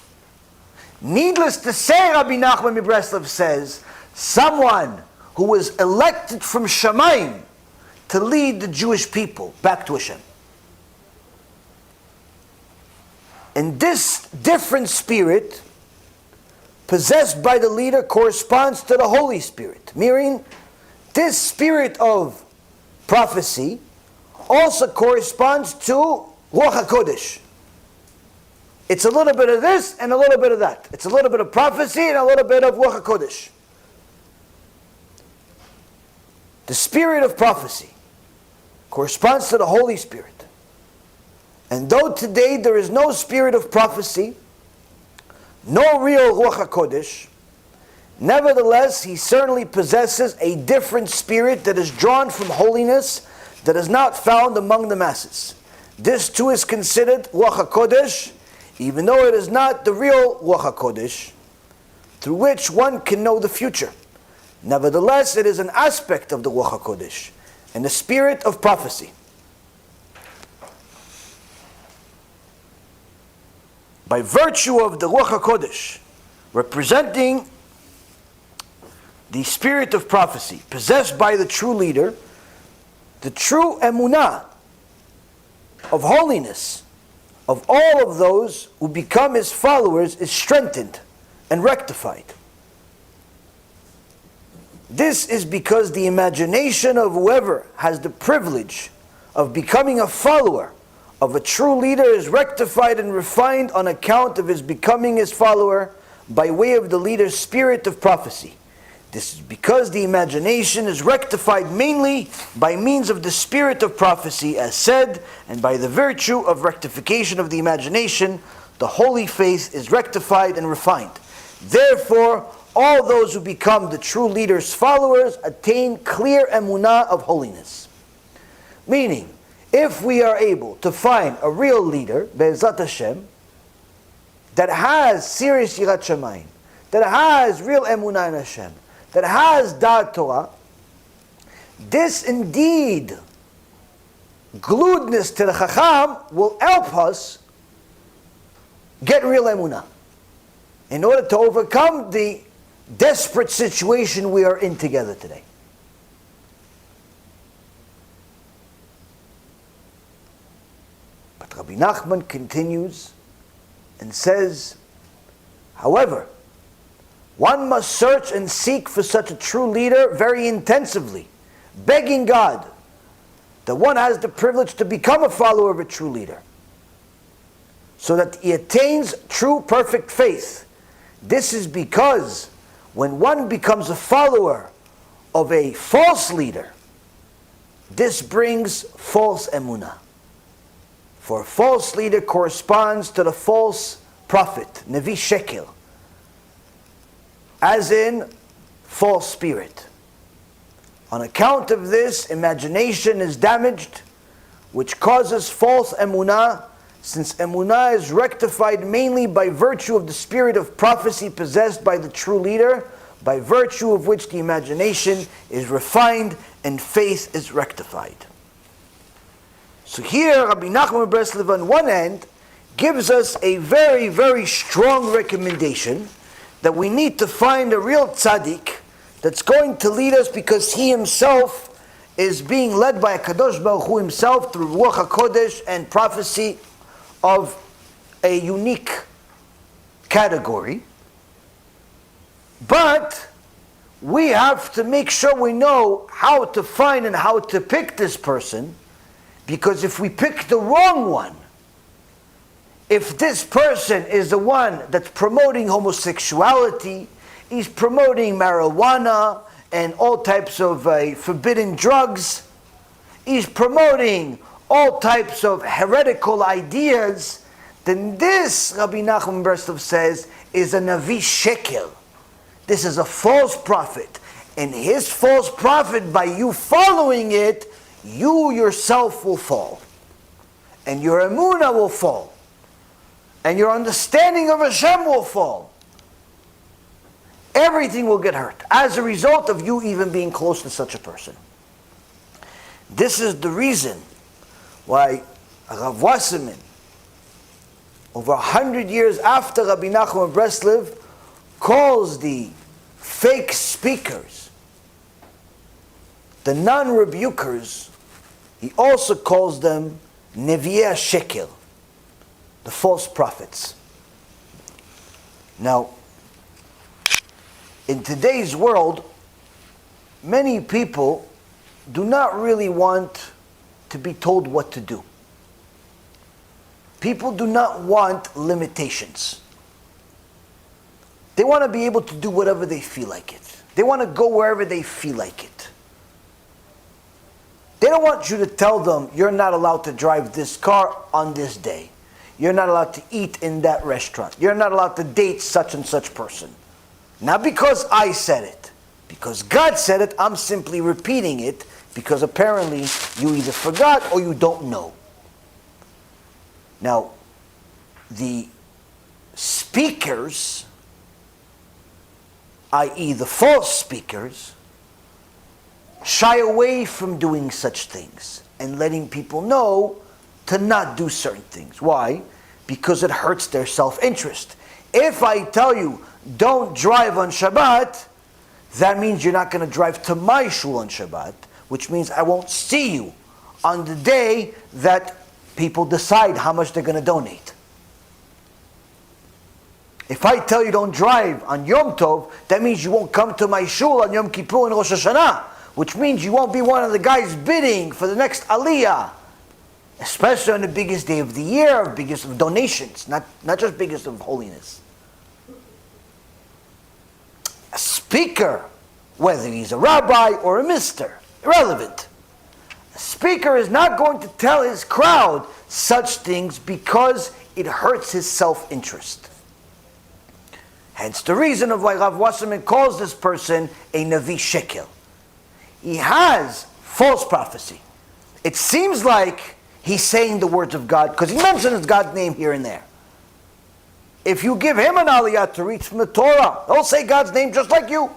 Needless to say, Rabbi Nachman Mibreslev says, someone who was elected from Shamayim to lead the Jewish people back to Hashem. And this different spirit possessed by the leader corresponds to the Holy Spirit. Meaning, this spirit of prophecy also corresponds to Ruach HaKodesh. It's a little bit of this and a little bit of that. It's a little bit of prophecy and a little bit of Ruach HaKodesh. The spirit of prophecy corresponds to the Holy Spirit. And though today there is no spirit of prophecy, no real Ruach HaKodesh, Nevertheless, he certainly possesses a different spirit that is drawn from holiness that is not found among the masses. This too is considered Ruach HaKodesh, even though it is not the real Ruach HaKodesh, through which one can know the future. Nevertheless, it is an aspect of the Ruach HaKodesh and the spirit of prophecy. By virtue of the Ruach HaKodesh, representing the spirit of prophecy possessed by the true leader, the true emunah of holiness of all of those who become his followers is strengthened and rectified. This is because the imagination of whoever has the privilege of becoming a follower of a true leader is rectified and refined on account of his becoming his follower by way of the leader's spirit of prophecy. This is because the imagination is rectified mainly by means of the spirit of prophecy, as said, and by the virtue of rectification of the imagination, the holy faith is rectified and refined. Therefore, all those who become the true leader's followers attain clear emunah of holiness. Meaning, if we are able to find a real leader, Be'ezrat Hashem, that has serious yirat shamayim, that has real emunah in Hashem, that has da'at Torah, this indeed, gluedness to the Chacham will help us get real emunah in order to overcome the desperate situation we are in together today. But Rabbi Nachman continues and says, however, one must search and seek for such a true leader very intensively, begging God that one has the privilege to become a follower of a true leader, so that he attains true perfect faith. This is because when one becomes a follower of a false leader, this brings false emunah. For a false leader corresponds to the false prophet, Nevi Shekel, as in false spirit. On account of this, imagination is damaged, which causes false emunah, since emunah is rectified mainly by virtue of the spirit of prophecy possessed by the true leader, by virtue of which the imagination is refined and faith is rectified. So here, Rabbi Nachman Breslev on one end gives us a very, very strong recommendation that we need to find a real tzaddik that's going to lead us, because he himself is being led by a Kadosh Baruch Hu himself through Ruach HaKodesh and prophecy of a unique category. But we have to make sure we know how to find and how to pick this person, because if we pick the wrong one, if this person is the one that's promoting homosexuality, he's promoting marijuana and all types of forbidden drugs, he's promoting all types of heretical ideas, then this, Rabbi Nachman Breslev says, is a Navi Shekel. This is a false prophet. And his false prophet, by you following it, you yourself will fall. And your emunah will fall. And your understanding of Hashem will fall. Everything will get hurt as a result of you even being close to such a person. This is the reason why Rav Wasserman, over 100 years after Rabbi Nachman Breslev, calls the fake speakers, the non-rebukers, he also calls them Nevi'eh Shekel, the false prophets. Now, in today's world, many people do not really want to be told what to do. People do not want limitations. They want to be able to do whatever they feel like it. They want to go wherever they feel like it. They don't want you to tell them, you're not allowed to drive this car on this day. You're not allowed to eat in that restaurant. You're not allowed to date such and such person. Not because I said it. Because God said it, I'm simply repeating it because apparently you either forgot or you don't know. Now, the speakers, i.e. the false speakers, shy away from doing such things and letting people know to not do certain things. Why? Because it hurts their self-interest. If I tell you, don't drive on Shabbat, that means you're not going to drive to my shul on Shabbat, which means I won't see you on the day that people decide how much they're going to donate. If I tell you don't drive on Yom Tov, that means you won't come to my shul on Yom Kippur and Rosh Hashanah, which means you won't be one of the guys bidding for the next Aliyah, especially on the biggest day of the year, biggest of donations, not just biggest of holiness. A speaker, whether he's a rabbi or a mister, irrelevant. A speaker is not going to tell his crowd such things because it hurts his self-interest. Hence the reason of why Rav Wasserman calls this person a Navi Shekel. He has false prophecy. It seems like he's saying the words of God because he mentions God's name here and there. If you give him an aliyah to reach from the Torah, he'll say God's name just like you.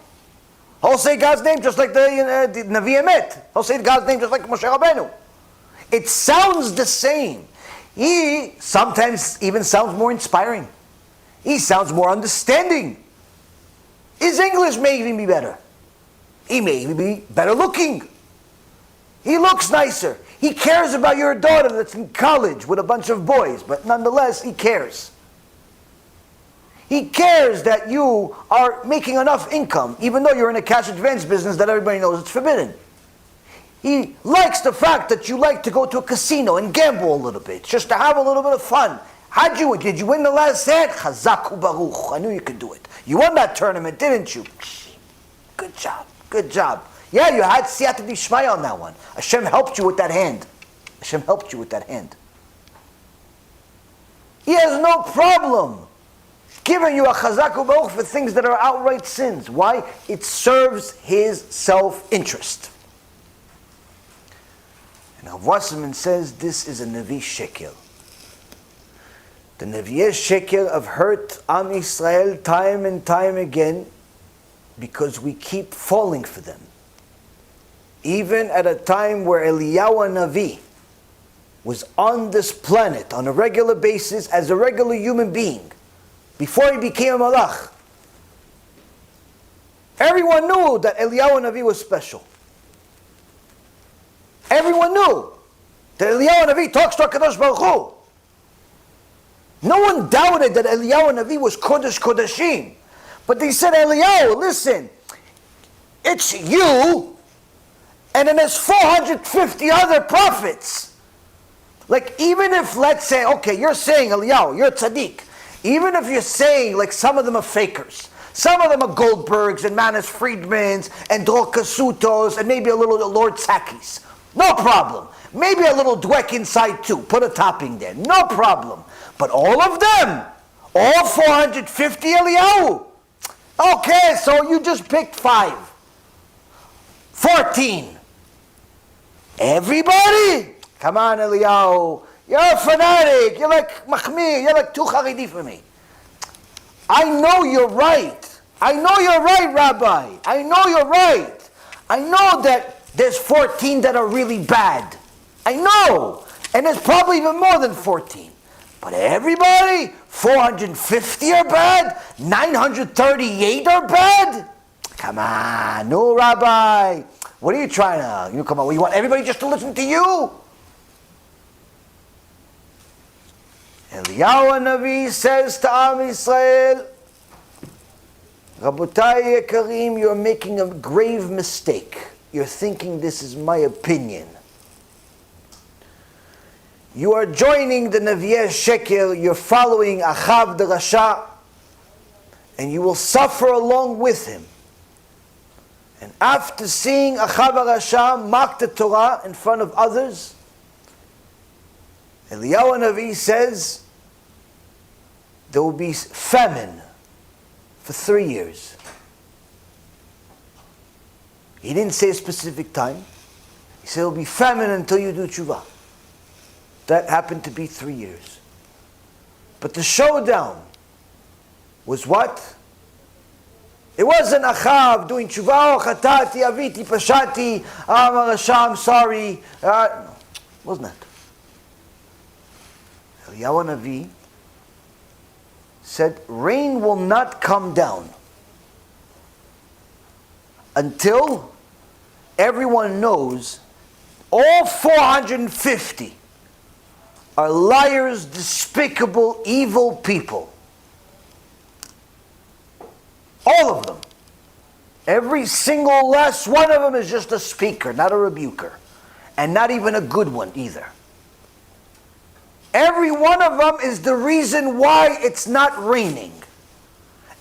He'll say God's name just like the Navi Emet. He'll say God's name just like Moshe Rabbeinu. It sounds the same. He sometimes even sounds more inspiring. He sounds more understanding. His English may even be better. He may even be better looking. He looks nicer. He cares about your daughter that's in college with a bunch of boys, but nonetheless, he cares. He cares that you are making enough income, even though you're in a cash advance business that everybody knows it's forbidden. He likes the fact that you like to go to a casino and gamble a little bit, just to have a little bit of fun. Did you win the last set? Chazak u'baruch. I knew you could do it. You won that tournament, didn't you? Good job. Good job. Yeah, you had siyata d'shmaya on that one. Hashem helped you with that hand. Hashem helped you with that hand. He has no problem giving you a chazak u'baruch for things that are outright sins. Why? It serves his self-interest. And Rav Wasserman says this is a Navi Shekel. The Navi Shekel have hurt Am Yisrael time and time again because we keep falling for them. Even at a time where Eliyahu HaNavi was on this planet on a regular basis as a regular human being, before he became a malach, everyone knew that Eliyahu HaNavi was special. Everyone knew that Eliyahu HaNavi talks to HaKadosh Baruch Hu. No one doubted that Eliyahu HaNavi was Kodesh Kodeshim. But they said, Eliyahu, listen, it's you, and then there's 450 other prophets. Like, even if, let's say, okay, you're saying, Eliyahu, you're tzaddik. Even if you're saying, like, some of them are fakers. Some of them are Goldbergs and Manis Friedmans and Dror Kasutos and maybe a little Lord Sakis. No problem. Maybe a little Dweck inside too. Put a topping there. No problem. But all of them, all 450 Eliyahu. Okay, so you just picked 5. 14. Everybody? Come on, Eliyahu. You're a fanatic. You're like Machmir. You're like too Haredi for me. I know you're right. I know you're right, Rabbi. I know you're right. I know that there's 14 that are really bad. I know. And there's probably even more than 14. But everybody, 450 are bad? 938 are bad? Come on, no, Rabbi. What are you trying to, come on, you want everybody just to listen to you? Eliyahu HaNavi says to Am Yisrael, Rabotai Yekarim, you're making a grave mistake. You're thinking this is my opinion. You are joining the Navi'eh Shekel, you're following Achav the Rasha, and you will suffer along with him. And after seeing Achav HaRasha mock the Torah in front of others, Eliyahu HaNavi says, there will be famine for 3 years. He didn't say a specific time. He said, it'll be famine until you do tshuva. That happened to be 3 years. But the showdown was what? It wasn't Achav doing tshuva, chatati, aviti, pashati, I'm sorry. No, it wasn't that. Eliyahu HaNavi said, rain will not come down until everyone knows all 450 are liars, despicable, evil people. All of them. Every single last one of them is just a speaker, not a rebuker. And not even a good one either. Every one of them is the reason why it's not raining.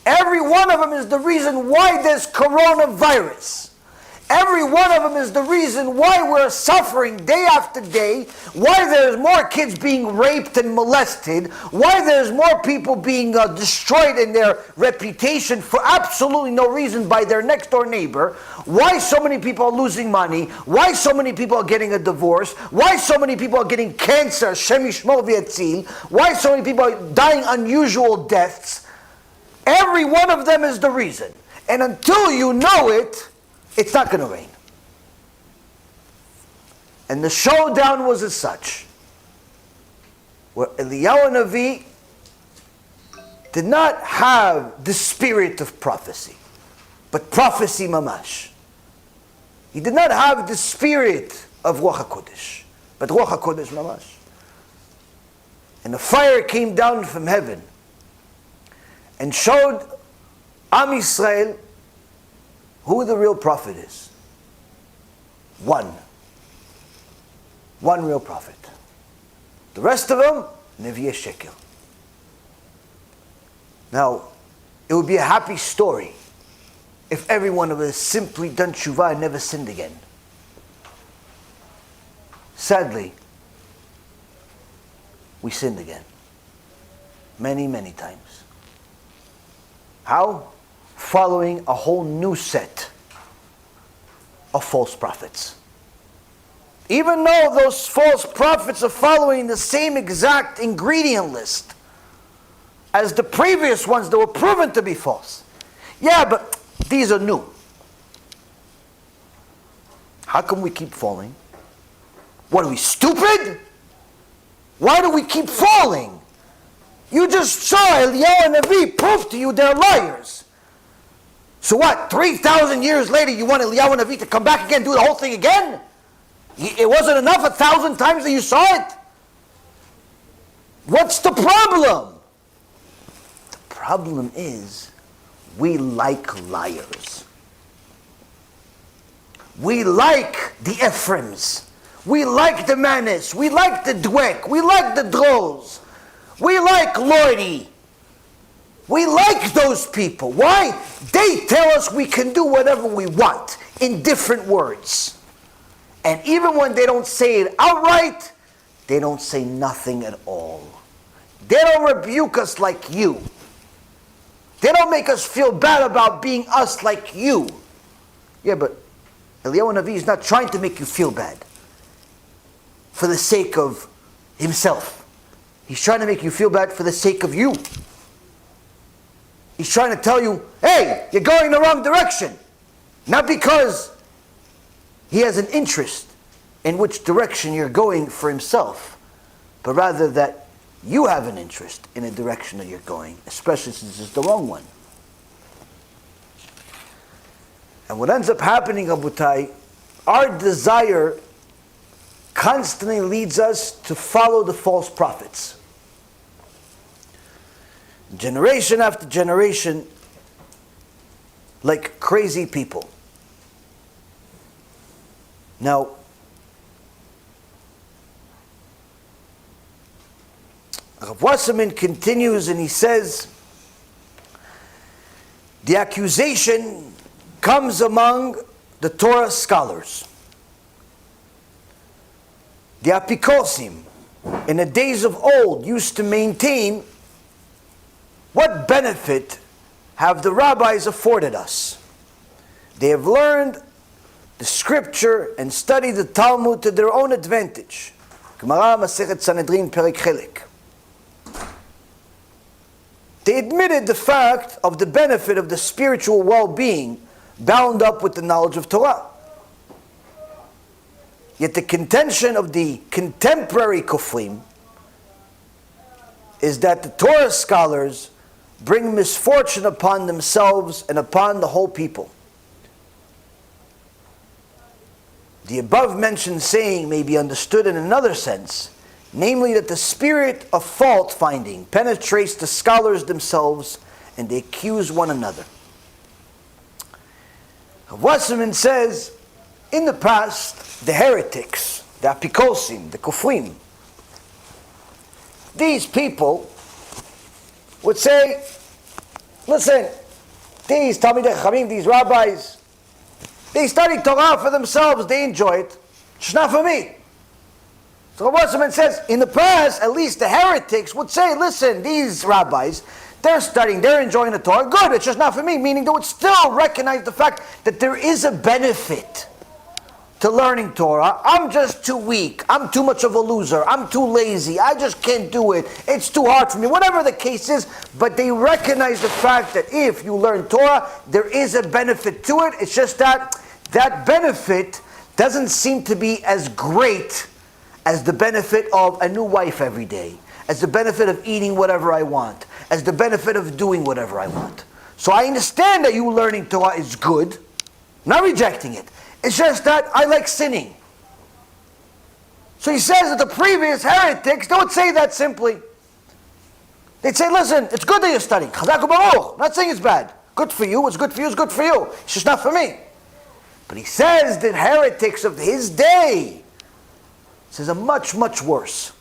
Every one of them is the reason why there's coronavirus. Every one of them is the reason why we're suffering day after day, why there's more kids being raped and molested, why there's more people being destroyed in their reputation for absolutely no reason by their next door neighbor, why so many people are losing money, why so many people are getting a divorce, why so many people are getting cancer, Shem Yishmor v'Yatzil, why so many people are dying unusual deaths. Every one of them is the reason. And until you know it, it's not going to rain. And the showdown was as such, where Eliyahu HaNavi did not have the spirit of prophecy, but prophecy mamash. He did not have the spirit of Ruach HaKodesh, but Ruach HaKodesh mamash. And the fire came down from heaven and showed Am Yisrael who the real prophet is. One real prophet. The rest of them, Nevi'e Shekel. Now, it would be a happy story if every one of us simply done tshuva and never sinned again. Sadly, we sinned again. Many, many times. How? Following a whole new set of false prophets. Even though those false prophets are following the same exact ingredient list as the previous ones that were proven to be false. Yeah, but these are new. How come we keep falling? What, are we stupid? Why do we keep falling? You just saw Eliyahu HaNavi prove to you they're liars. So what, 3,000 years later you want Eliyahu HaNavi to come back again and do the whole thing again? It wasn't enough 1,000 times that you saw it? What's the problem? The problem is we like liars. We like the Ephraims. We like the Manis. We like the Dweck. We like the Droz. We like Lordy. We like those people. Why? They tell us we can do whatever we want in different words. And even when they don't say it outright, they don't say nothing at all. They don't rebuke us like you. They don't make us feel bad about being us like you. Yeah, but Eliyahu HaNavi is not trying to make you feel bad for the sake of himself. He's trying to make you feel bad for the sake of you. He's trying to tell you, hey, you're going the wrong direction. Not because he has an interest in which direction you're going for himself, but rather that you have an interest in the direction that you're going, especially since it's the wrong one. And what ends up happening, Abutai, our desire constantly leads us to follow the false prophets. Generation after generation, like crazy people. Now, Rav Wasserman continues and he says, the accusation comes among the Torah scholars. The Apikosim, in the days of old, used to maintain, what benefit have the rabbis afforded us? They have learned the scripture and study the Talmud to their own advantage. Gemara Masechet Sanhedrin Perek Chelek. They admitted the fact of the benefit of the spiritual well-being bound up with the knowledge of Torah. Yet the contention of the contemporary Kufrim is that the Torah scholars bring misfortune upon themselves and upon the whole people. The above-mentioned saying may be understood in another sense, namely that the spirit of fault-finding penetrates the scholars themselves and they accuse one another. Wasserman says, in the past, the heretics, the apikosim, the kufrim, these people would say, listen, these Talmidei Chachamim, these rabbis, they study Torah for themselves, they enjoy it. It's not for me. So Wasserman says, in the past, at least the heretics would say, listen, these rabbis, they're studying, they're enjoying the Torah, good, it's just not for me, meaning they would still recognize the fact that there is a benefit to learning Torah. I'm just too weak, I'm too much of a loser, I'm too lazy, I just can't do it, it's too hard for me, whatever the case is, but they recognize the fact that if you learn Torah, there is a benefit to it. It's just that that benefit doesn't seem to be as great as the benefit of a new wife every day, as the benefit of eating whatever I want, as the benefit of doing whatever I want. So I understand that you learning Torah is good, not rejecting it. It's just that I like sinning. So he says that the previous heretics don't say that simply. They'd say, listen, it's good that you're studying. Chazak u'baruch. I'm not saying it's bad. Good for you, what's good for you is good for you. It's just not for me. But he says that heretics of his day says a much, much worse.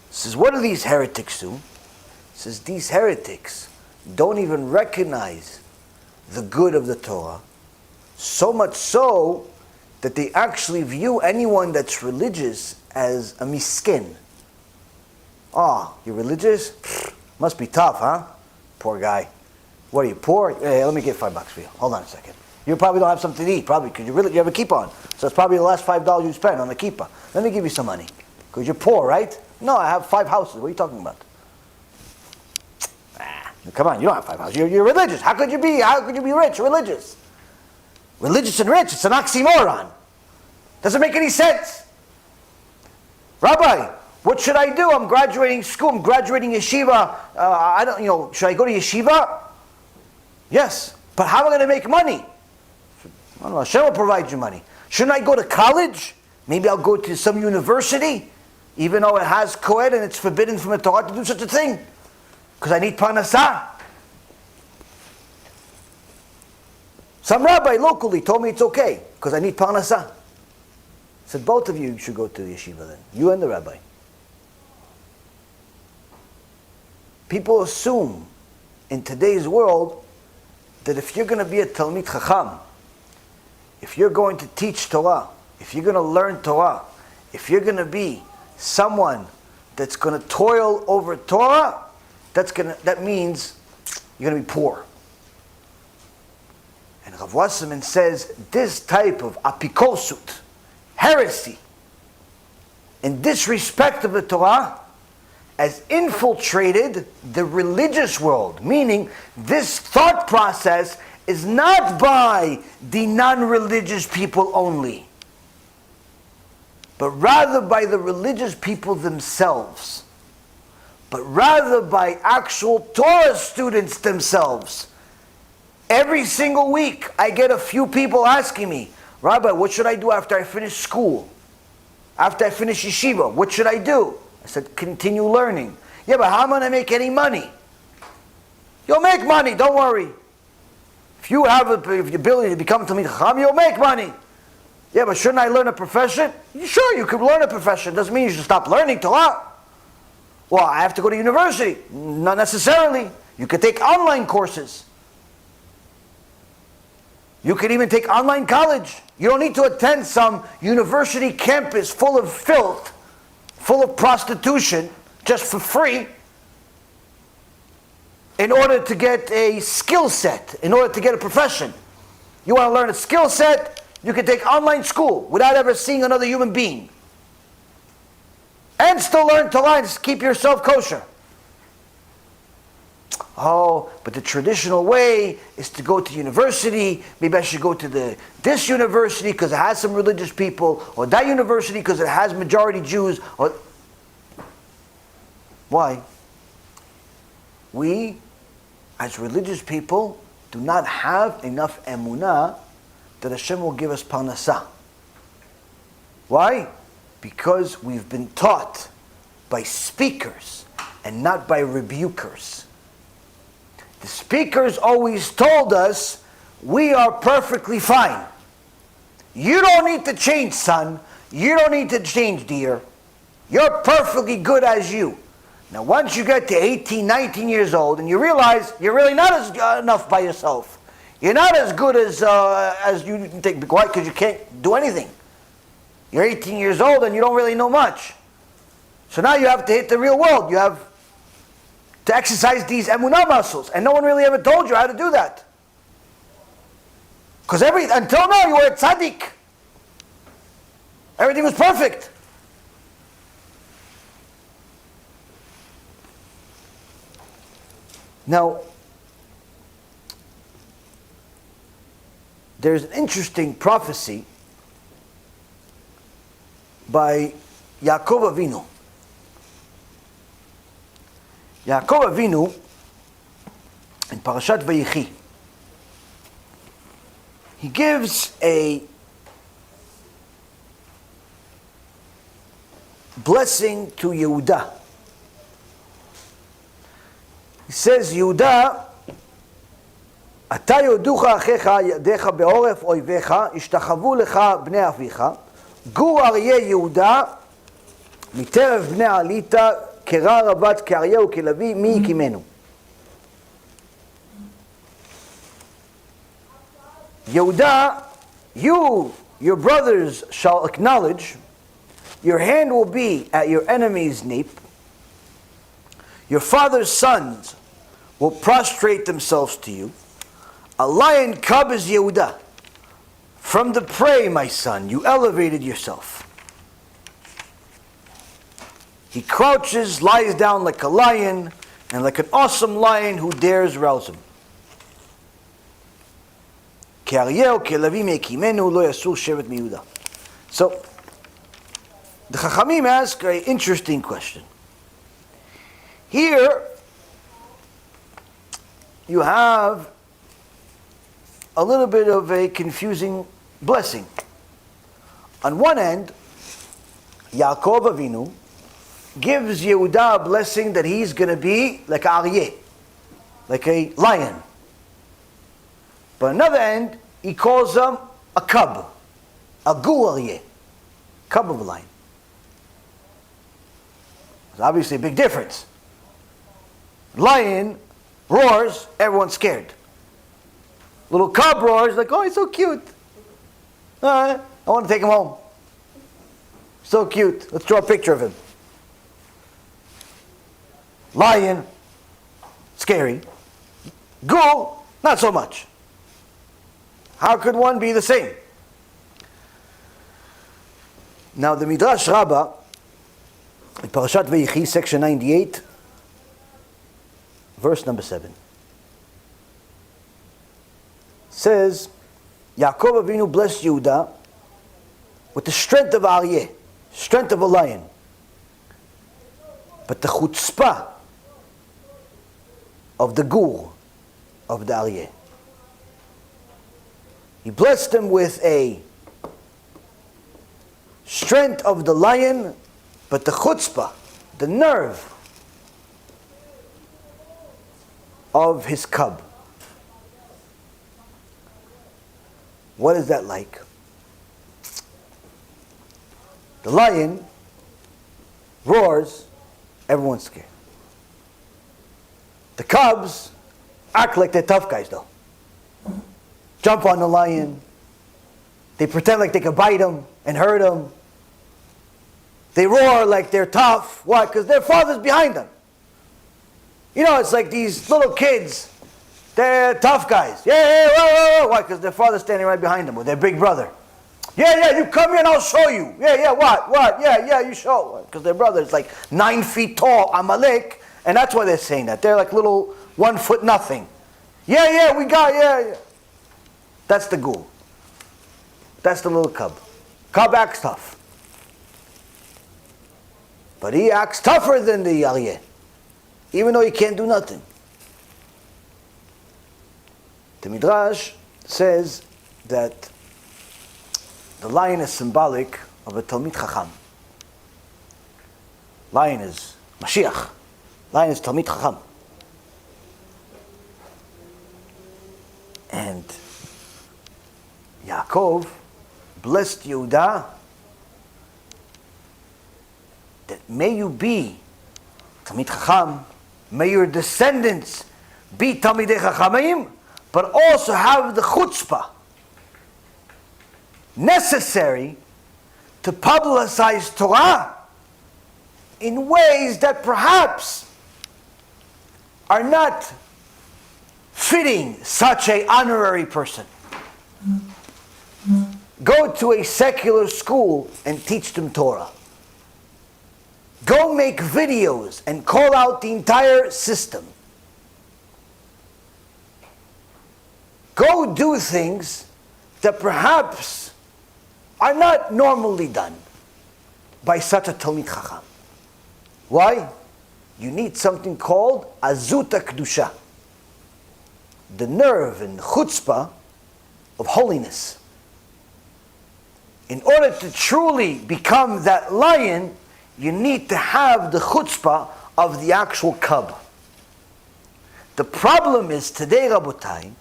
He says, what do these heretics do? He says, these heretics don't even recognize the good of the Torah, so much so that they actually view anyone that's religious as a miskin. Oh, you're religious? Must be tough, huh? Poor guy. What are you, poor? Hey, let me get $5 for you. Hold on a second. You probably don't have something to eat, probably, because you have a kippah on. So it's probably the last $5 you spend on the kippah. Let me give you some money. Because you're poor, right? No, I have 5 houses. What are you talking about? Come on, you don't have 5 houses. You're religious. How could you be rich, religious? Religious and rich, it's an oxymoron. Doesn't make any sense. Rabbi, what should I do? I'm graduating school, I'm graduating yeshiva. Should I go to yeshiva? Yes, but how am I going to make money? I don't know, Hashem will provide you money. Shouldn't I go to college? Maybe I'll go to some university, even though it has coed and it's forbidden from the Torah to do such a thing. Because I need parnasah. Some rabbi locally told me it's okay, because I need parnasah. I said, both of you should go to the yeshiva then. You and the rabbi. People assume in today's world that if you're going to be a Talmid Chacham, if you're going to teach Torah, if you're going to learn Torah, if you're going to be someone that's going to toil over Torah, that means you're going to be poor. And Rav Wasserman says this type of apikosut, heresy, and disrespect of the Torah has infiltrated the religious world, meaning this thought process is not by the non-religious people only, but rather by the religious people themselves, but rather by actual Torah students themselves. Every single week I get a few people asking me, Rabbi, what should I do after I finish school? After I finish yeshiva, what should I do? I said, continue learning. Yeah, but how am I going to make any money? You'll make money, don't worry. If you have the ability to become Talmid Chacham, you'll make money. Yeah, but shouldn't I learn a profession? Sure, you could learn a profession. Doesn't mean you should stop learning Torah. Well, I have to go to university. Not necessarily. You could take online courses. You could even take online college. You don't need to attend some university campus full of filth, full of prostitution, just for free, in order to get a skill set, in order to get a profession. You want to learn a skill set, you can take online school without ever seeing another human being. And still learn Torah and keep yourself kosher. Oh, but the traditional way is to go to university. Maybe I should go to this university because it has some religious people, or that university because it has majority Jews. Or why? We, as religious people, do not have enough emunah that Hashem will give us parnasah. Why? Because we've been taught by speakers and not by rebukers. The speakers always told us, we are perfectly fine. You don't need to change, son. You don't need to change, dear. You're perfectly good as you. Now, once you get to 18, 19 years old, and you realize you're really not as enough by yourself. You're not as good as you think. Why? Because you can't do anything. You're 18 years old and you don't really know much. So now you have to hit the real world. You have to exercise these emunah muscles. And no one really ever told you how to do that. Because until now you were a tzaddik. Everything was perfect. Now, there's an interesting prophecy by Yaakov Avinu. Yaakov Avinu, in Parashat Vayechi, he gives a blessing to Yehuda. He says, Yehuda, אתה יודוך אחיך ידיך בעורף אויביך, השתחוו לך בני אביך, גור אריה יהודה, מטרף בני עליתה, קרע רבץ כאריה וכלביא, מי יקימנו? Yehuda, your brothers shall acknowledge, your hand will be at your enemy's nape, your father's sons will prostrate themselves to you. A lion cub is Yehuda. From the prey, my son, you elevated yourself. He crouches, lies down like a lion, and like an awesome lion who dares rouse him. So, the Chachamim ask an interesting question. Here, you have a little bit of a confusing blessing. On one end, Yaakov Avinu gives Yehuda a blessing that he's going to be like a aryeh, like a lion. But on another end, he calls him a cub, a gu aryeh, cub of a lion. There's obviously a big difference. Lion roars, everyone's scared. Little cub roars, like, oh, he's so cute. I want to take him home. So cute. Let's draw a picture of him. Lion, scary. Ghoul, not so much. How could one be the same? Now the Midrash Rabbah, in Parashat Vayechi, section 98, verse number 7. Says, Yaakov Avinu blessed Yehuda with the strength of Aryeh, strength of a lion. But the chutzpah of the gur, of the Aryeh. He blessed him with a strength of the lion, but the chutzpah, the nerve of his cub. What is that like? The lion roars, everyone's scared. The cubs act like they're tough guys though. Jump on the lion. They pretend like they can bite him and hurt him. They roar like they're tough. Why? Because their father's behind them. You know, it's like these little kids They're tough guys. Yeah, whoa. Why? Because their father's standing right behind them with their big brother. Yeah, you come here and I'll show you. Yeah, what? Yeah, you show. Because their brother is like 9 feet tall, Amalek, and that's why they're saying that. They're like little 1 foot nothing. Yeah, we got, yeah. That's the ghoul. That's the little cub. Cub acts tough. But he acts tougher than the Aryeh, even though he can't do nothing. The Midrash says that the lion is symbolic of a Talmid Chacham. Lion is MaShiach. Lion is Talmid Chacham. And Yaakov blessed Yehuda that may you be Talmid Chacham, may your descendants be Talmidei Chachamim, but also have the chutzpah necessary to publicize Torah in ways that perhaps are not fitting such an honorary person. Go to a secular school and teach them Torah. Go make videos and call out the entire system. Go do things that perhaps are not normally done by such a Talmid Chacham. Why? You need something called Azuta Kedusha, the nerve and chutzpah of holiness. In order to truly become that lion, you need to have the chutzpah of the actual cub. The problem is today, Rabotai,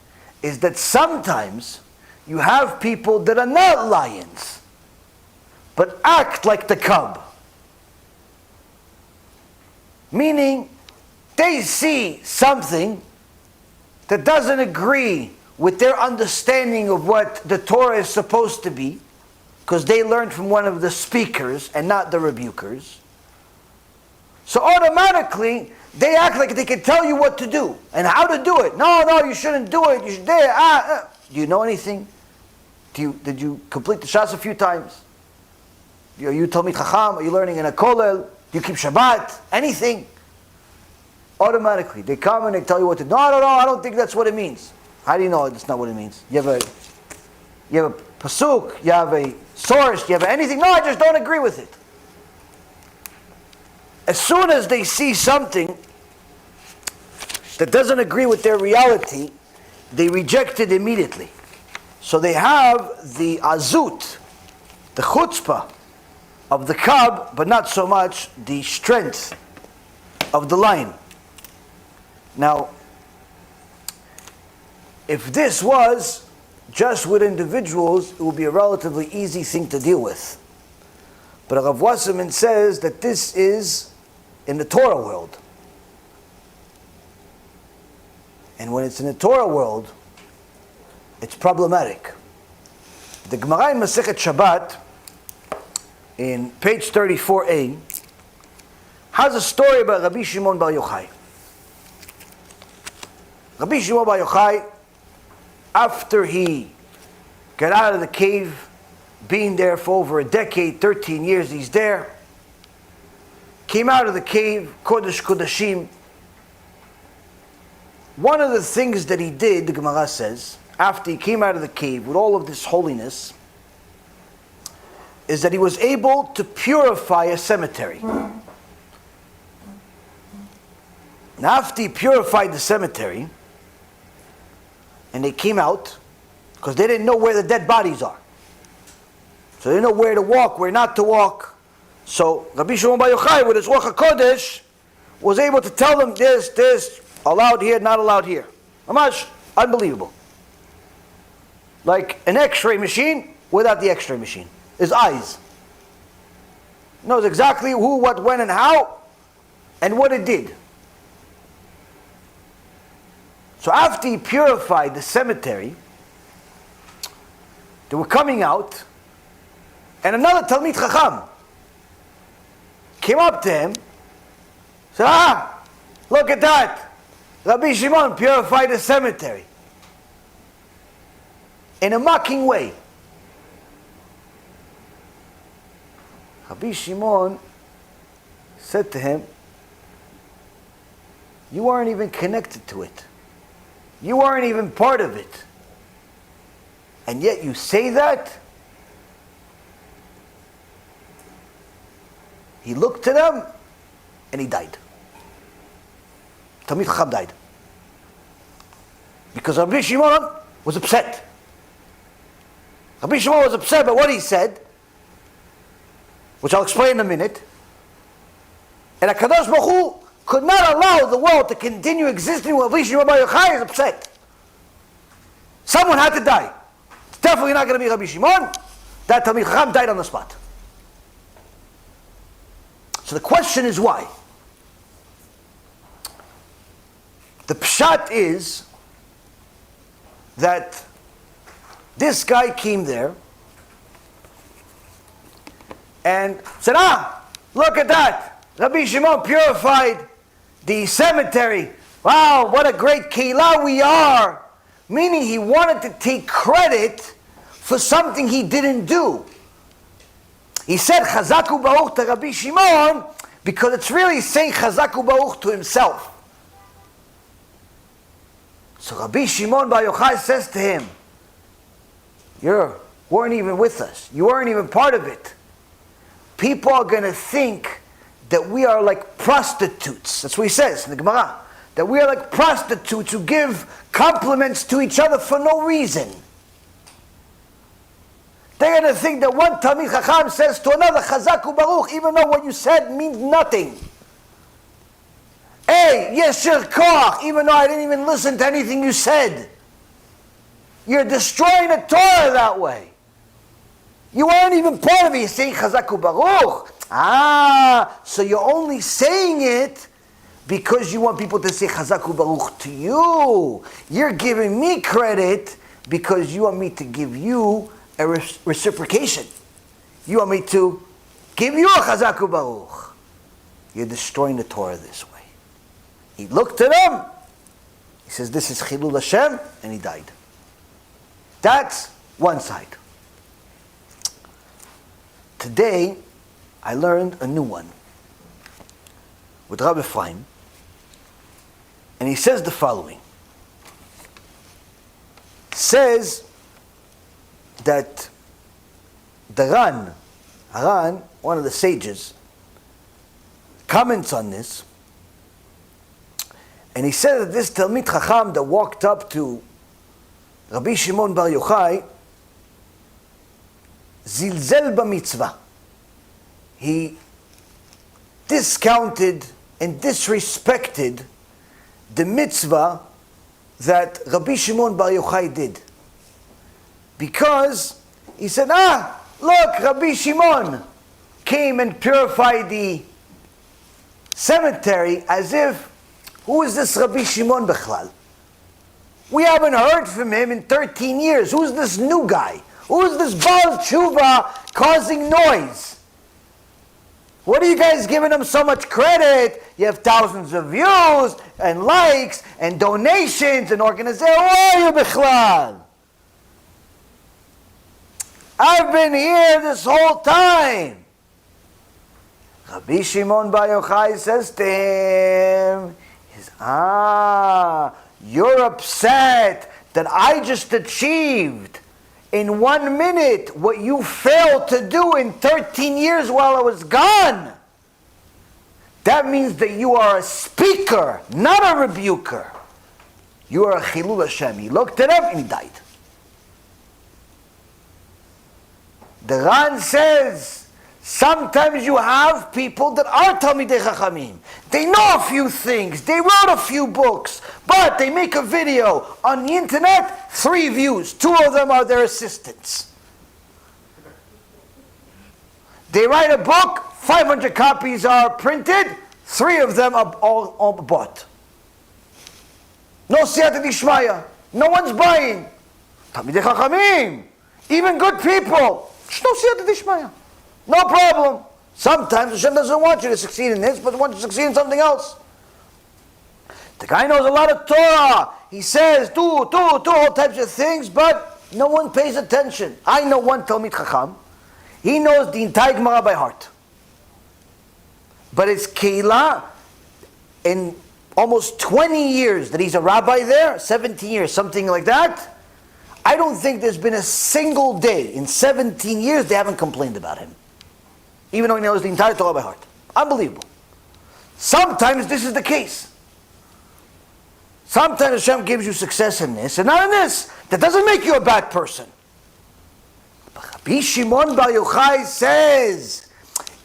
is that sometimes you have people that are not lions, but act like the cub. Meaning, they see something that doesn't agree with their understanding of what the Torah is supposed to be, because they learned from one of the speakers and not the rebukers. So automatically, they act like they can tell you what to do and how to do it. No, you shouldn't do it. You should. Do you know anything? Did you complete the Shas a few times? Are you Talmid Chacham? Are you learning in a kollel? Do you keep Shabbat? Anything? Automatically, they come and they tell you what to do. No, I don't think that's what it means. How do you know that's not what it means? You have a pasuk, you have a source, you have anything? No, I just don't agree with it. As soon as they see something that doesn't agree with their reality, they reject it immediately. So they have the azut, the chutzpah of the cub, but not so much the strength of the lion. Now, if this was just with individuals, it would be a relatively easy thing to deal with. But Rav Wasserman says that this is in the Torah world. And when it's in the Torah world, it's problematic. The Gemara in Masechet Shabbat, in page 34a, has a story about Rabbi Shimon Bar Yochai. Rabbi Shimon Bar Yochai, after he got out of the cave, being there for over a decade, 13 years he's there, came out of the cave, Kodesh Kodashim. One of the things that he did, the Gemara says, after he came out of the cave with all of this holiness, is that he was able to purify a cemetery. And after he purified the cemetery, and they came out, because they didn't know where the dead bodies are. So they didn't know where to walk, where not to walk. So Rabbi Shimon Bar Yochai, with his Ruach HaKodesh, was able to tell them this, allowed here, not allowed here. Mamash, unbelievable. Like an X-ray machine without the X-ray machine. His eyes. Knows exactly who, what, when, and how, and what it did. So after he purified the cemetery, they were coming out, and another Talmid Chacham came up to him, said, look at that. Rabbi Shimon purified the cemetery in a mocking way. Rabbi Shimon said to him, you aren't even connected to it. You aren't even part of it. And yet you say that? He looked at them and he died. Talmid Chacham died. Because Rabbi Shimon was upset. Rabbi Shimon was upset by what he said, which I'll explain in a minute. And HaKadosh Baruch Hu could not allow the world to continue existing while Rabbi Shimon Bar Yochai is upset. Someone had to die. It's definitely not going to be Rabbi Shimon. That Talmid Chacham died on the spot. So the question is why? The pshat is that this guy came there and said, look at that. Rabbi Shimon purified the cemetery. Wow, what a great keilah we are. Meaning he wanted to take credit for something he didn't do. He said Chazaku Baruch to Rabbi Shimon because it's really saying Chazaku Baruch to himself. So Rabbi Shimon Bar Yochai says to him, you weren't even with us. You weren't even part of it. People are going to think that we are like prostitutes. That's what he says in the Gemara. That we are like prostitutes who give compliments to each other for no reason. They're going to think that one Talmid Chacham says to another, Chazaku Baruch, even though what you said means nothing. Hey, Yeshir Koach, even though I didn't even listen to anything you said. You're destroying the Torah that way. You weren't even part of it. You're saying Chazaku Baruch. So you're only saying it because you want people to say Chazaku Baruch to you. You're giving me credit because you want me to give you a reciprocation. You want me to give you a Chazaku Baruch. You're destroying the Torah this way. He looked at him. He says, this is Chilul Hashem, and he died. That's one side. Today, I learned a new one with Rabbi Ephraim, and he says the following. Says that the Haran, one of the sages, comments on this, and he said that this Talmid Chacham that walked up to Rabbi Shimon Bar Yochai zilzel b'mitzvah. He discounted and disrespected the mitzvah that Rabbi Shimon Bar Yochai did. Because he said, look, Rabbi Shimon came and purified the cemetery as if, who is this Rabbi Shimon Bechlal? We haven't heard from him in 13 years. Who's this new guy? Who's this Baal Tshuva causing noise? What are you guys giving him so much credit? You have thousands of views and likes and donations and organizations. Who are you, Bechlal? I've been here this whole time. Rabbi Shimon Bar Yochai says to him, you're upset that I just achieved in 1 minute what you failed to do in 13 years while I was gone. That means that you are a speaker, not a rebuker. You are a Chilul Hashem. He looked at him and he died. The Ran says, sometimes you have people that are Talmidei Chachamim. They know a few things. They wrote a few books. But they make a video on the internet, 3 views. 2 of them are their assistants. They write a book, 500 copies are printed. 3 of them are all bought. No siyata d'ishmaya. No one's buying. Talmidei Chachamim. Even good people. No siyata d'ishmaya. No problem. Sometimes Hashem doesn't want you to succeed in this, but wants you to succeed in something else. The guy knows a lot of Torah. He says, do all types of things, but no one pays attention. I know one Talmid Chacham. He knows the entire Gemara by heart. But his Keilah, in almost 20 years that he's a rabbi there, 17 years, something like that, I don't think there's been a single day in 17 years they haven't complained about him. Even though he knows the entire Torah by heart. Unbelievable. Sometimes this is the case. Sometimes Hashem gives you success in this and not in this. That doesn't make you a bad person. But Rabbi Shimon Bar Yochai says,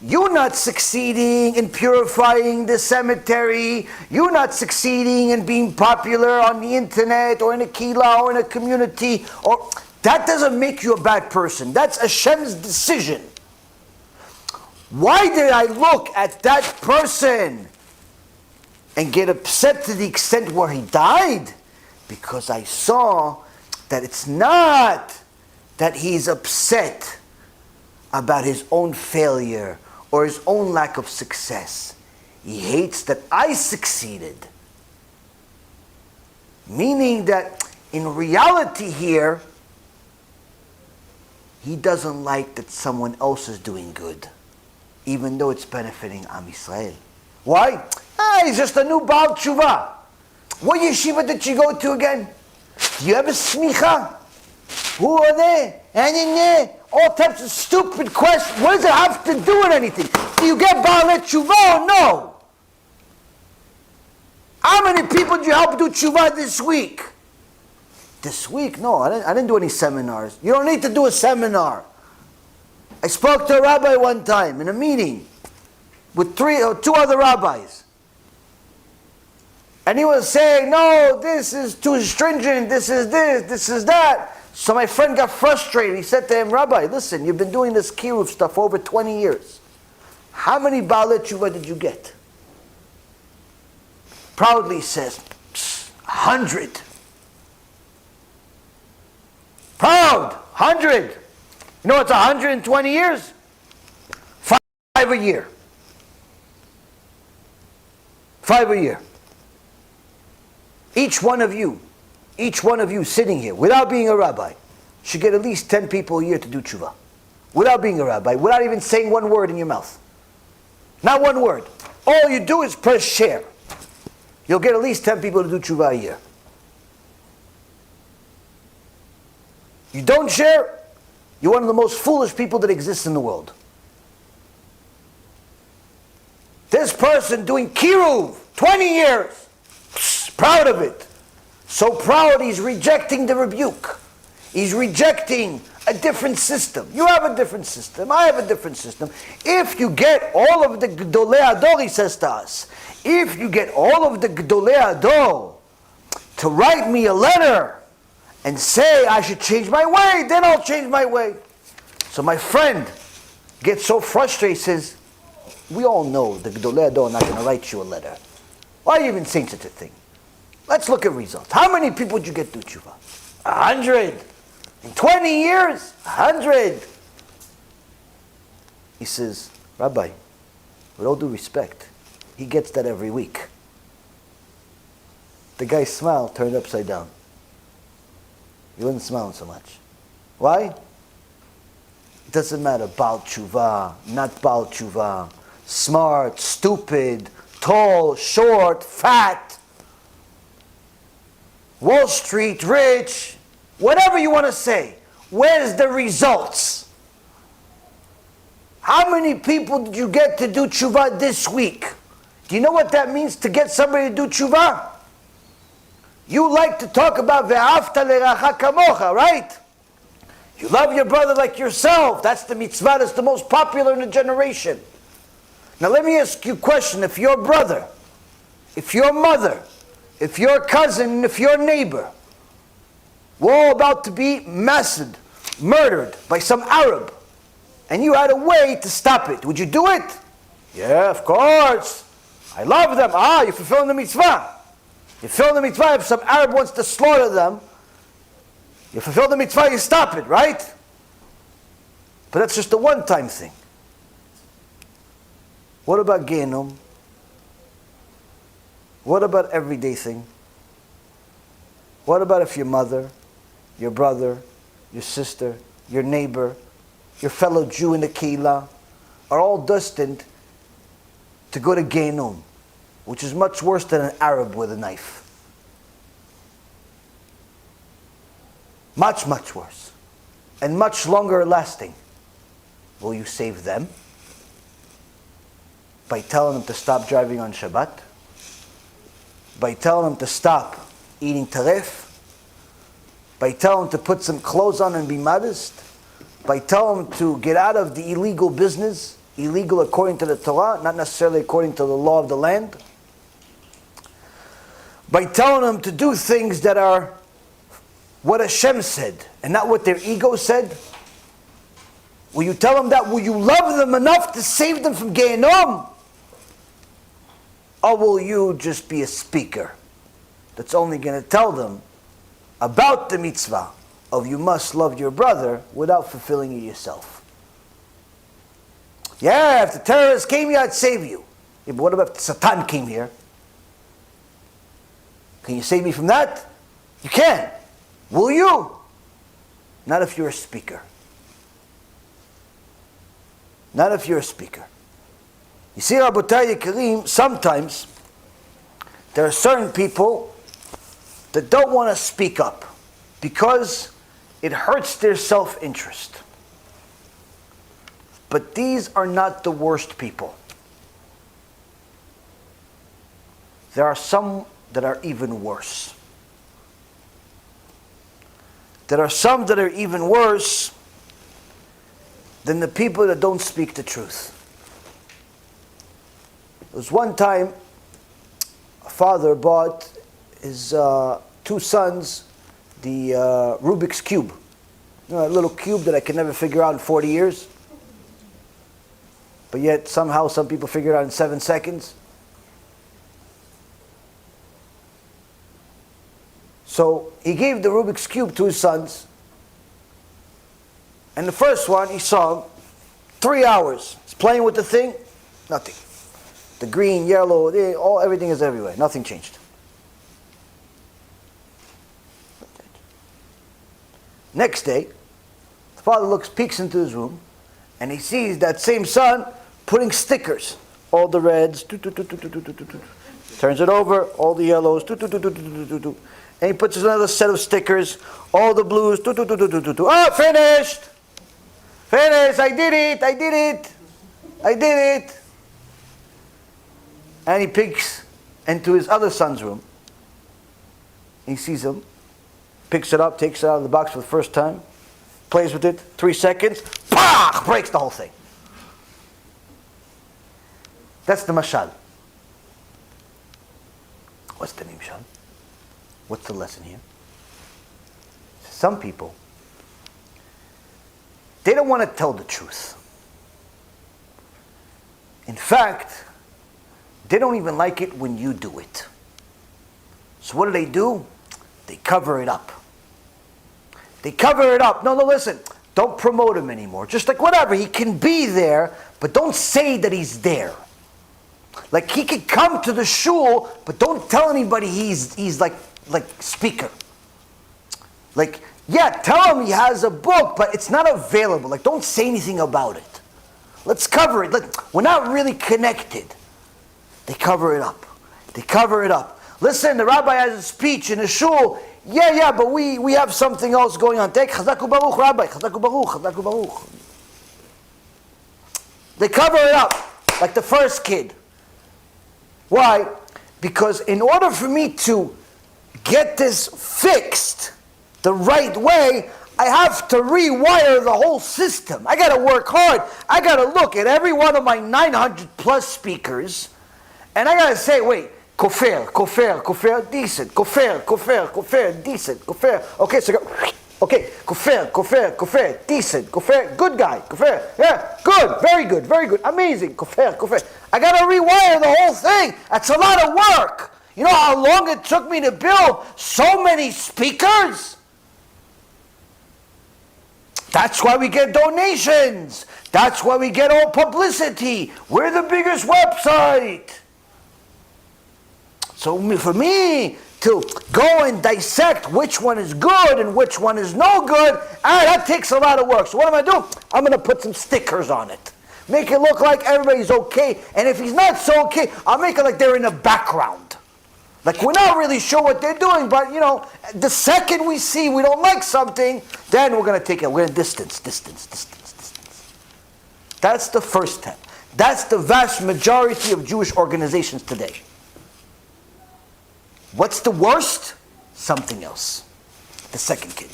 you're not succeeding in purifying the cemetery. You're not succeeding in being popular on the internet or in a kila or in a community. Or that doesn't make you a bad person. That's Hashem's decision. Why did I look at that person and get upset to the extent where he died? Because I saw that it's not that he's upset about his own failure or his own lack of success. He hates that I succeeded. Meaning that in reality here, he doesn't like that someone else is doing good, even though it's benefiting Am Yisrael. Why? He's just a new Baal Tshuva. What yeshiva did you go to again? Do you have a smicha? Who are they? All types of stupid questions. What does it have to do with anything? Do you get Baal Tshuva or no? How many people did you help do Tshuva this week? This week? No, I didn't do any seminars. You don't need to do a seminar. I spoke to a rabbi one time in a meeting with two other rabbis. And he was saying, no, this is too stringent, this is that. So my friend got frustrated. He said to him, Rabbi, listen, you've been doing this kiruv stuff for over 20 years. How many Baalei Tshuva did you get? Proudly says, 100. Proud, 100. You know what's 120 years? 5 a year. 5 a year. Each one of you sitting here, without being a rabbi, should get at least 10 people a year to do tshuva. Without being a rabbi, without even saying one word in your mouth. Not one word. All you do is press share. You'll get at least 10 people to do tshuva a year. You don't share, you're one of the most foolish people that exists in the world. This person doing kiruv, 20 years, proud of it. So proud he's rejecting the rebuke. He's rejecting a different system. You have a different system, I have a different system. If you get all of the Gedolei Ador, he says to us, if you get all of the Gedolei Ador to write me a letter and say I should change my way, then I'll change my way. So my friend gets so frustrated, he says, we all know the Gedolei Ador are not going to write you a letter. Why are you even saying such a thing? Let's look at results. How many people did you get to tshuva? 100. In 20 years? 100. He says, Rabbi, with all due respect, he gets that every week. The guy's smile turned upside down. He wasn't smiling so much. Why? It doesn't matter, Baal Tshuva, not Baal Tshuva, smart, stupid, tall, short, fat, Wall Street, rich, whatever you want to say. Where's the results? How many people did you get to do tshuva this week? Do you know what that means to get somebody to do tshuva? You like to talk about ve'afta le'racha kamocha, right? You love your brother like yourself. That's the mitzvah that's the most popular in the generation. Now let me ask you a question. If your brother, if your mother, if your cousin, if your neighbor were all about to be massacred, murdered by some Arab, and you had a way to stop it, would you do it? Yeah, of course. I love them. You're fulfilling the mitzvah. You fulfill the mitzvah. If some Arab wants to slaughter them, you fulfill the mitzvah, you stop it, right? But that's just a one-time thing. What about Gehinnom? What about everyday thing? What about if your mother, your brother, your sister, your neighbor, your fellow Jew in the Keilah are all destined to go to Gehinnom, which is much worse than an Arab with a knife. Much, much worse. And much longer lasting. Will you save them? By telling them to stop driving on Shabbat? By telling them to stop eating taref? By telling them to put some clothes on and be modest? By telling them to get out of the illegal business? Illegal according to the Torah, not necessarily according to the law of the land? By telling them to do things that are what Hashem said and not what their ego said? Will you tell them that? Will you love them enough to save them from Gehinnom? Or will you just be a speaker that's only going to tell them about the mitzvah of you must love your brother without fulfilling it yourself? Yeah, if the terrorists came here, I'd save you. Yeah, but what about if Satan came here? Can you save me from that? You can. Will you? Not if you're a speaker. Not if you're a speaker. You see, Rabotai Yekarim, sometimes there are certain people that don't want to speak up because it hurts their self-interest. But these are not the worst people. There are some that are even worse. There are some that are even worse than the people that don't speak the truth. There was one time a father bought his two sons the Rubik's Cube. You know, a little cube that I could never figure out in 40 years. But yet somehow some people figure it out in 7 seconds. So he gave the Rubik's Cube to his sons. And the first one, he saw him, 3 hours. He's playing with the thing, nothing. The green, yellow, everything is everywhere. Nothing changed. Next day, the father peeks into his room, and he sees that same son putting stickers. All the reds, turns it over, all the yellows, and he puts another set of stickers, all the blues, oh, finished! Finished, I did it! And he peeks into his other son's room. He sees him, picks it up, takes it out of the box for the first time, plays with it, 3 seconds, pah! Breaks the whole thing. That's the mashal. What's the mishal? What's the lesson here? Some people, they don't want to tell the truth. In fact, they don't even like it when you do it. So what do? They cover it up. They cover it up. No, listen. Don't promote him anymore. Just like whatever, he can be there, but don't say that he's there. Like he can come to the shul, but don't tell anybody he's like speaker. Like, yeah, tell him he has a book, but it's not available. Like, don't say anything about it. Let's cover it. We're not really connected. They cover it up. They cover it up. Listen, the rabbi has a speech in a shul. Yeah, but we have something else going on. Take Chazaku Baruch, Rabbi. Chazaku Baruch, Chazaku Baruch. They cover it up like the first kid. Why? Because in order for me to get this fixed the right way, I have to rewire the whole system. I got to work hard. I got to look at every one of my 900 plus speakers, and I got to say, wait, kofer, decent, kofer, decent, kofer. Okay, so okay, kofer, decent, kofer, good guy, kofer, yeah, good, very good, amazing, kofer. I got to rewire the whole thing. That's a lot of work. You know how long it took me to build so many speakers? That's why we get donations. That's why we get all publicity. We're the biggest website. So for me to go and dissect which one is good and which one is no good, that takes a lot of work. So what am I going to do? I'm going to put some stickers on it. Make it look like everybody's okay. And if he's not so okay, I'll make it like they're in the background. Like we're not really sure what they're doing, but the second we see we don't like something, then we're going to take it. We're going to distance. That's the first step. That's the vast majority of Jewish organizations today. What's the worst? Something else. The second kid.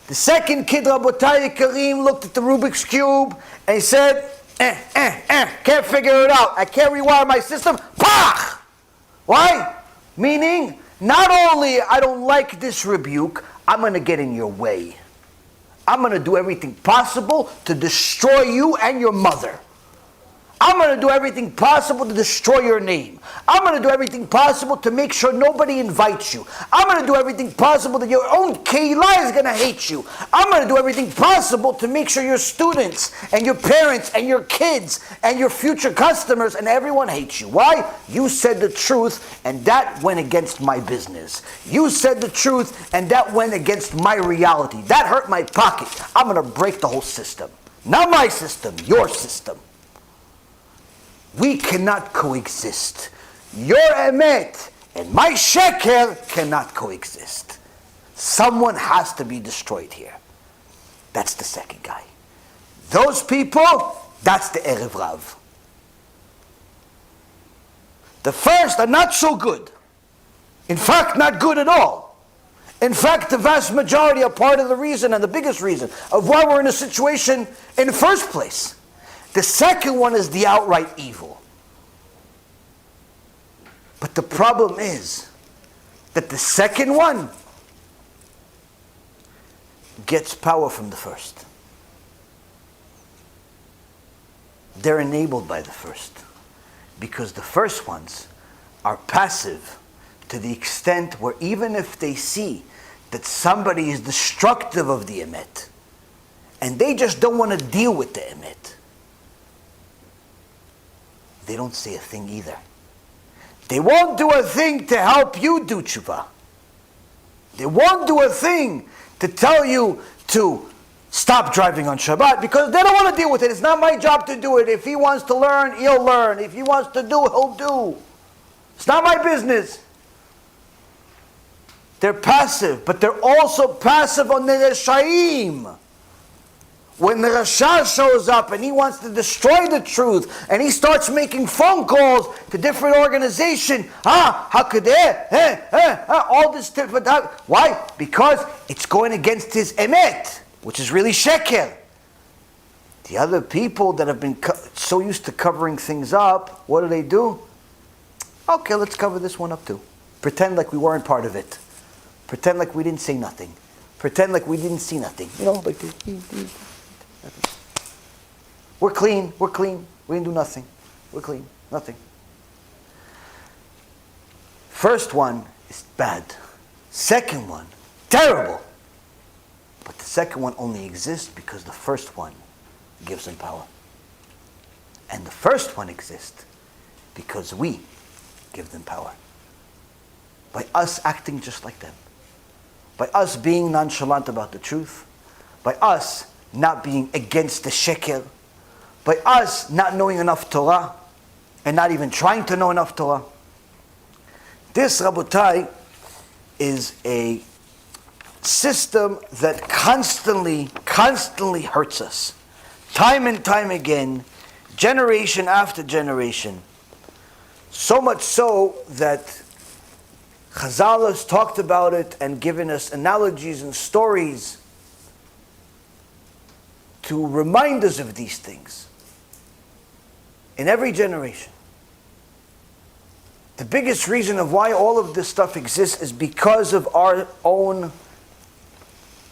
The second kid, Rabotai Karim, looked at the Rubik's Cube and he said, can't figure it out. I can't rewire my system. Pah! Why? Meaning, not only I don't like this rebuke, I'm going to get in your way. I'm going to do everything possible to destroy you and your mother. I'm going to do everything possible to destroy your name. I'm going to do everything possible to make sure nobody invites you. I'm going to do everything possible that your own keilah is going to hate you. I'm going to do everything possible to make sure your students and your parents and your kids and your future customers and everyone hates you. Why? You said the truth and that went against my business. You said the truth and that went against my reality. That hurt my pocket. I'm going to break the whole system. Not my system, your system. We cannot coexist. Your emet and my sheker cannot coexist. Someone has to be destroyed here. That's the second guy. Those people, that's the Erev Rav. The first are not so good. In fact, not good at all. In fact, the vast majority are part of the reason and the biggest reason of why we're in a situation in the first place. The second one is the outright evil. But the problem is that the second one gets power from the first. They're enabled by the first. Because the first ones are passive to the extent where even if they see that somebody is destructive of the emet, and they just don't want to deal with the emet, they don't say a thing either. They won't do a thing to help you do tshuva. They won't do a thing to tell you to stop driving on Shabbat because they don't want to deal with it. It's not my job to do it. If he wants to learn, he'll learn. If he wants to do, he'll do. It's not my business. They're passive, but they're also passive on the Reshaim. When the Rasha shows up and he wants to destroy the truth and he starts making phone calls to different organizations, how could they, all this different, why? Because it's going against his emet, which is really sheker. The other people that have been so used to covering things up, what do? Okay, let's cover this one up too. Pretend like we weren't part of it. Pretend like we didn't say nothing. Pretend like we didn't see nothing. Like we're clean, we didn't do nothing. We're clean, nothing. First one is bad. Second one, terrible. But the second one only exists because the first one gives them power. And the first one exists because we give them power. By us acting just like them. By us being nonchalant about the truth. By us not being against the sheker, by us not knowing enough Torah, and not even trying to know enough Torah. This, Rabotai, is a system that constantly hurts us. Time and time again, generation after generation. So much so that Chazal has talked about it and given us analogies and stories to remind us of these things in every generation. The biggest reason of why all of this stuff exists is because of our own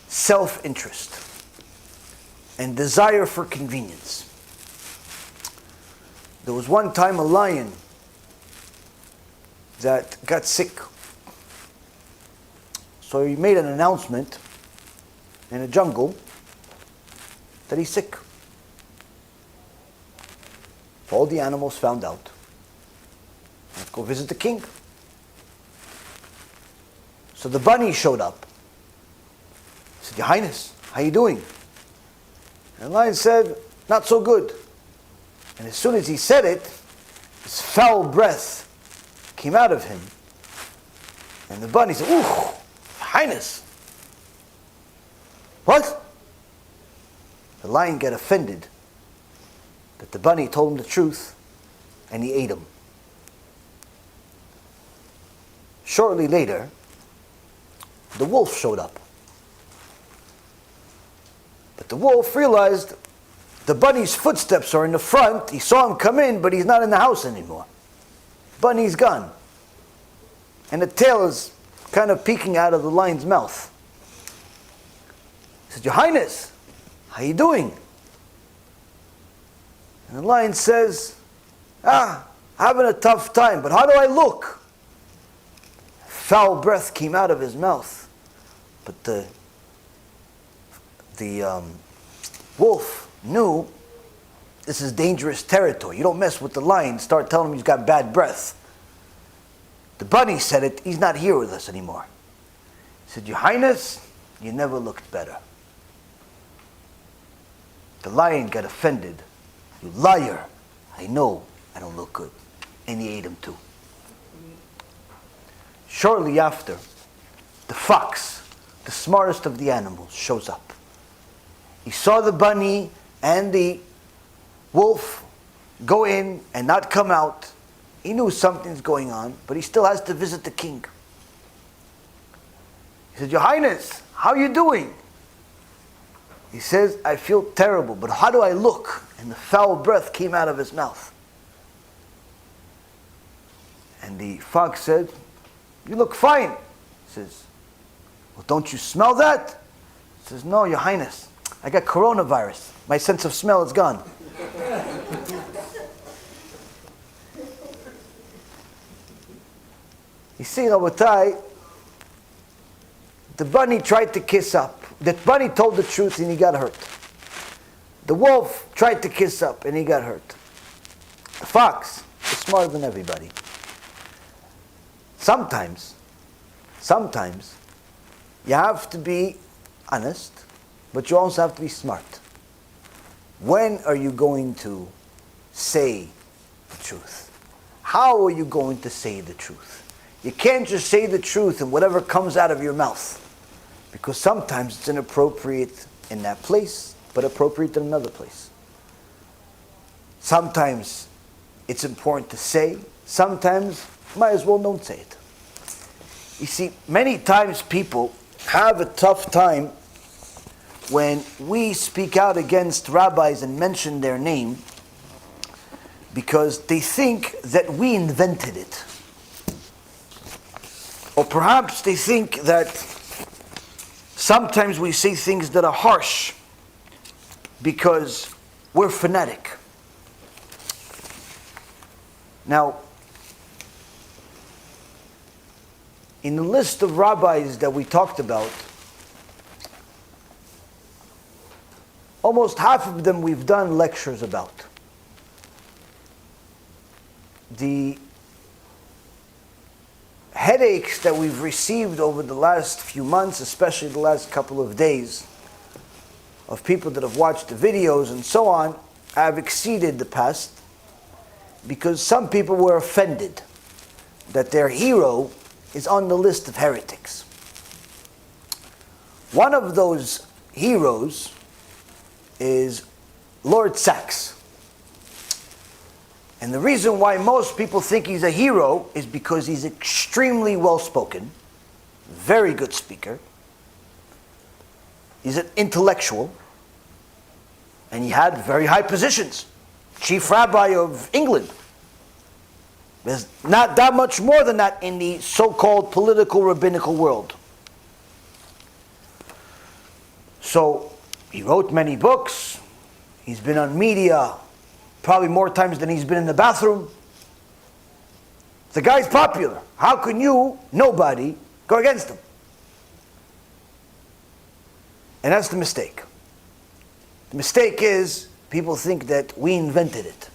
self-interest and desire for convenience. There was one time a lion that got sick. So he made an announcement in a jungle that he's sick. All the animals found out. go visit the king. So the bunny showed up. He said, Your Highness, how you doing? And the lion said, not so good. And as soon as he said it, this foul breath came out of him. And the bunny said, Ooh, Your Highness. What? The lion got offended that the bunny told him the truth, and he ate him. Shortly later, the wolf showed up. But the wolf realized the bunny's footsteps are in the front. He saw him come in, but he's not in the house anymore. Bunny's gone. And the tail is kind of peeking out of the lion's mouth. He said, Your Highness, how you doing? And the lion says, having a tough time, but how do I look? Foul breath came out of his mouth. But the wolf knew this is dangerous territory. You don't mess with the lion, start telling him he's got bad breath. The bunny said it, he's not here with us anymore. He said, Your Highness, you never looked better. The lion got offended. You liar. I know I don't look good. And he ate him too. Shortly after, the fox, the smartest of the animals, shows up. He saw the bunny and the wolf go in and not come out. He knew something's going on, but he still has to visit the king. He said, Your Highness, how are you doing? He says, I feel terrible, but how do I look? And the foul breath came out of his mouth. And the fox said, You look fine. He says, Well, don't you smell that? He says, No, Your Highness, I got coronavirus. My sense of smell is gone. You see, Rabotai, the bunny tried to kiss up. The bunny told the truth and he got hurt. The wolf tried to kiss up and he got hurt. The fox is smarter than everybody. Sometimes, you have to be honest, but you also have to be smart. When are you going to say the truth? How are you going to say the truth? You can't just say the truth and whatever comes out of your mouth. Because sometimes it's inappropriate in that place, but appropriate in another place. Sometimes it's important to say, sometimes might as well don't say it. You see, many times people have a tough time when we speak out against rabbis and mention their name because they think that we invented it. Or perhaps they think that sometimes we say things that are harsh because we're fanatic. Now, in the list of rabbis that we talked about, almost half of them we've done lectures about. The headaches that we've received over the last few months, especially the last couple of days, of people that have watched the videos and so on, have exceeded the past because some people were offended that their hero is on the list of heretics. One of those heroes is Lord Sachs. And the reason why most people think he's a hero is because he's extremely well-spoken, very good speaker, he's an intellectual, and he had very high positions. Chief Rabbi of England. There's not that much more than that in the so-called political rabbinical world. So, he wrote many books, he's been on media probably more times than he's been in the bathroom. The guy's popular. How can you, nobody, go against him? And that's the mistake. The mistake is people think that we invented it.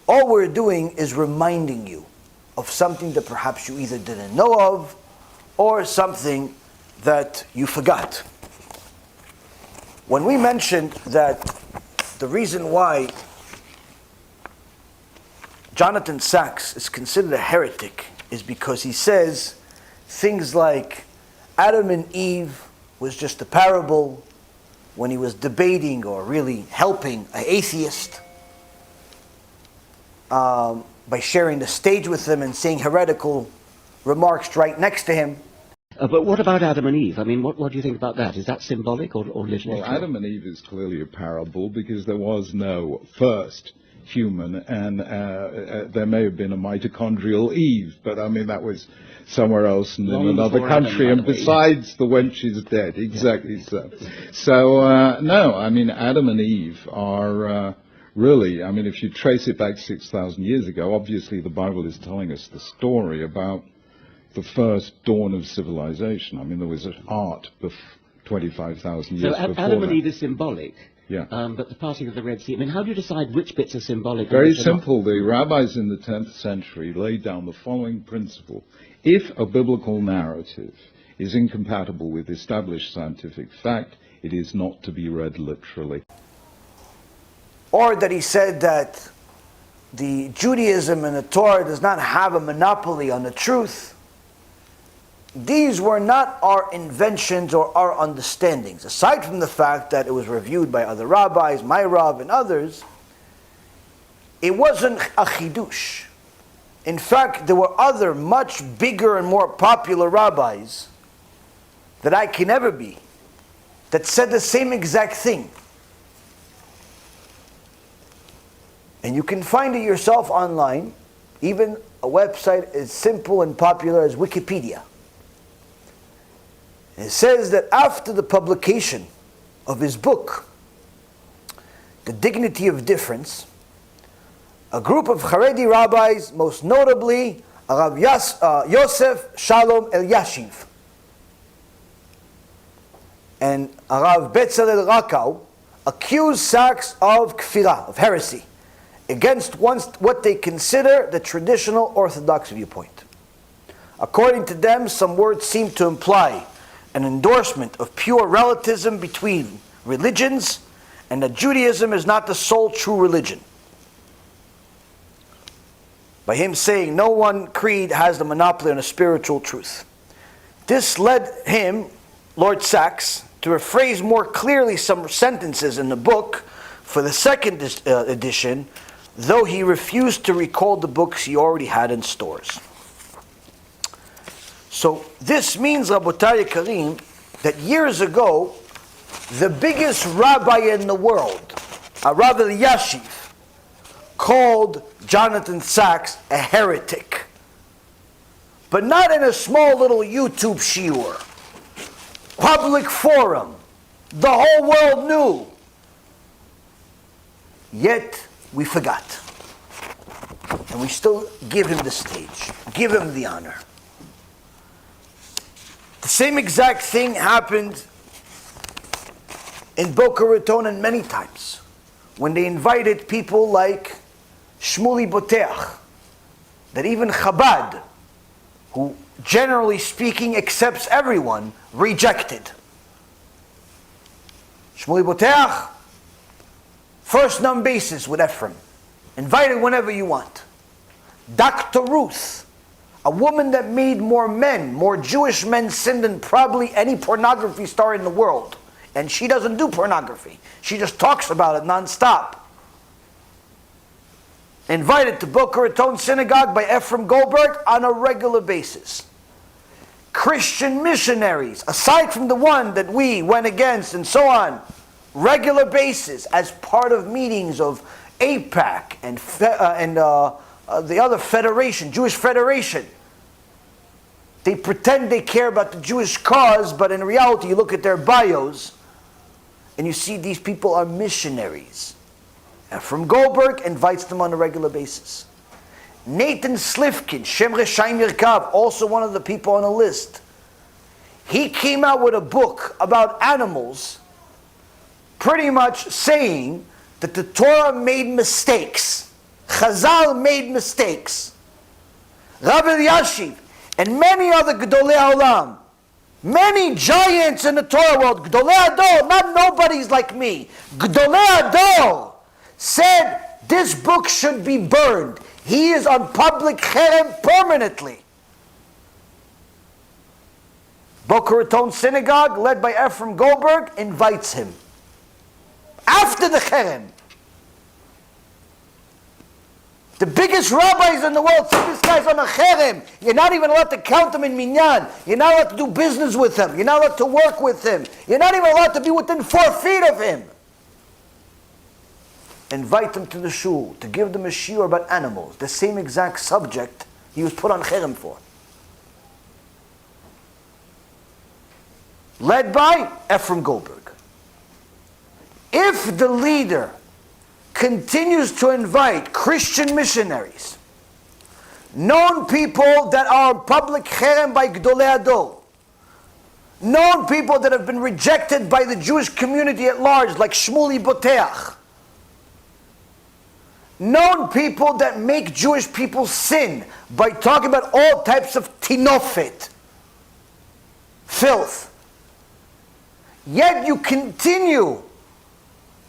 all we're doing is reminding you of something that perhaps you either didn't know of or something that you forgot. When we mentioned that the reason why Jonathan Sacks is considered a heretic is because he says things like Adam and Eve was just a parable when he was debating or really helping an atheist by sharing the stage with them and saying heretical remarks right next to him. But what about Adam and Eve? I mean, what do you think about that? Is that symbolic or literal? Well, Adam and Eve is clearly a parable because there was no first human, and there may have been a mitochondrial Eve, but I mean that was somewhere else and in another country, and besides the wench is dead. Exactly so. So no, I mean Adam and Eve are really, I mean if you trace it back 6,000 years ago, obviously the Bible is telling us the story about the first dawn of civilization. I mean there was art 25,000 years before. So Adam and Eve is symbolic. Yeah. But the parting of the Red Sea, I mean, how do you decide which bits are symbolic? Very simple. The rabbis in the 10th century laid down the following principle. If a biblical narrative is incompatible with established scientific fact, it is not to be read literally. Or that he said that the Judaism and the Torah does not have a monopoly on the truth. These were not our inventions or our understandings. Aside from the fact that it was reviewed by other rabbis, my Rav and others, it wasn't a chidush. In fact, there were other much bigger and more popular rabbis that I can never be that said the same exact thing. And you can find it yourself online, even a website as simple and popular as Wikipedia. It says that after the publication of his book, The Dignity of Difference, a group of Haredi rabbis, most notably Rav Yosef Shalom Eliashiv and Rav Betzalel Rakau, accused Sacks of kfirah, of heresy, against what they consider the traditional Orthodox viewpoint. According to them, some words seem to imply an endorsement of pure relativism between religions, and that Judaism is not the sole true religion. By him saying no one creed has the monopoly on a spiritual truth. This led him, Lord Sacks, to rephrase more clearly some sentences in the book for the second edition, though he refused to recall the books he already had in stores. So this means, Rabotai Karim, that years ago, the biggest rabbi in the world, Rav Eliashiv, called Jonathan Sacks a heretic. But not in a small little YouTube shiur. Public forum. The whole world knew. Yet, we forgot. And we still give him the stage. Give him the honor. The same exact thing happened in Boca Raton many times, when they invited people like Shmuley Boteach, that even Chabad, who generally speaking accepts everyone, rejected. Shmuley Boteach, first name basis with Ephraim, invited whenever you want. Dr. Ruth, a woman that made more Jewish men sin than probably any pornography star in the world. And she doesn't do pornography. She just talks about it nonstop. Invited to Boca Raton Synagogue by Ephraim Goldberg on a regular basis. Christian missionaries, aside from the one that we went against and so on, regular basis as part of meetings of AIPAC and the other federation, Jewish Federation. They pretend they care about the Jewish cause, but in reality you look at their bios and you see these people are missionaries. Ephraim Goldberg invites them on a regular basis. Nathan Slifkin, Shem Reshaim Yirkav, also one of the people on the list. He came out with a book about animals, pretty much saying that the Torah made mistakes. Chazal made mistakes. Rabbi Yashiv and many other Gedolei Olam, many giants in the Torah world, Gedolei Ador, not nobodies like me, Gedolei Ador said this book should be burned. He is on public cherem permanently. Boca Raton Synagogue, led by Ephraim Goldberg, invites him. After the cherem. The biggest rabbis in the world say this guy's on a cherem. You're not even allowed to count him in minyan. You're not allowed to do business with him. You're not allowed to work with him. You're not even allowed to be within 4 feet of him. Invite him to the shul to give them a shiur about animals, the same exact subject he was put on cherem for. Led by Ephraim Goldberg. If the leader continues to invite Christian missionaries, known people that are public cherem by Gedolei Ador, known people that have been rejected by the Jewish community at large, like Shmuley Boteach, known people that make Jewish people sin by talking about all types of tinofet, filth, yet you continue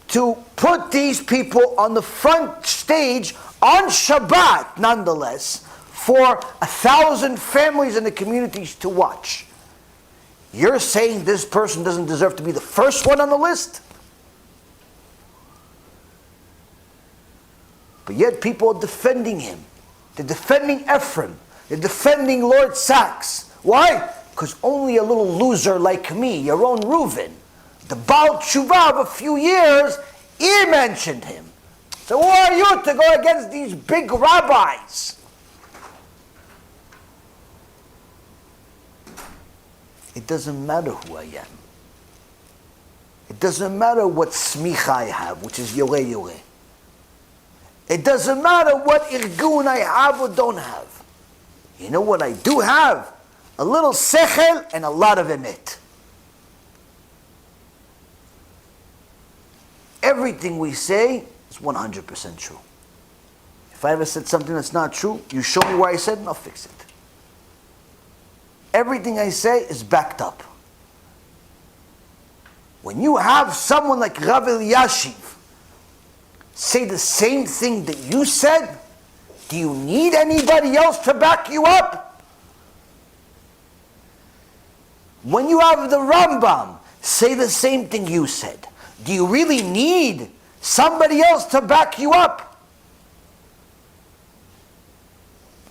to put these people on the front stage on Shabbat, nonetheless, for 1,000 families in the communities to watch. You're saying this person doesn't deserve to be the first one on the list? But yet people are defending him. They're defending Ephraim. They're defending Lord Sachs. Why? Because only a little loser like me, Yaron Reuven, the Baal Tshuva of a few years, he mentioned him. So who are you to go against these big rabbis? It doesn't matter who I am. It doesn't matter what smicha I have, which is yoreh yoreh. It doesn't matter what irgun I have or don't have. You know what I do have? A little sechel and a lot of emet. Everything we say is 100% true. If I ever said something that's not true, you show me where I said and I'll fix it. Everything I say is backed up. When you have someone like Rav Eliashiv say the same thing that you said, do you need anybody else to back you up? When you have the Rambam say the same thing you said, do you really need somebody else to back you up?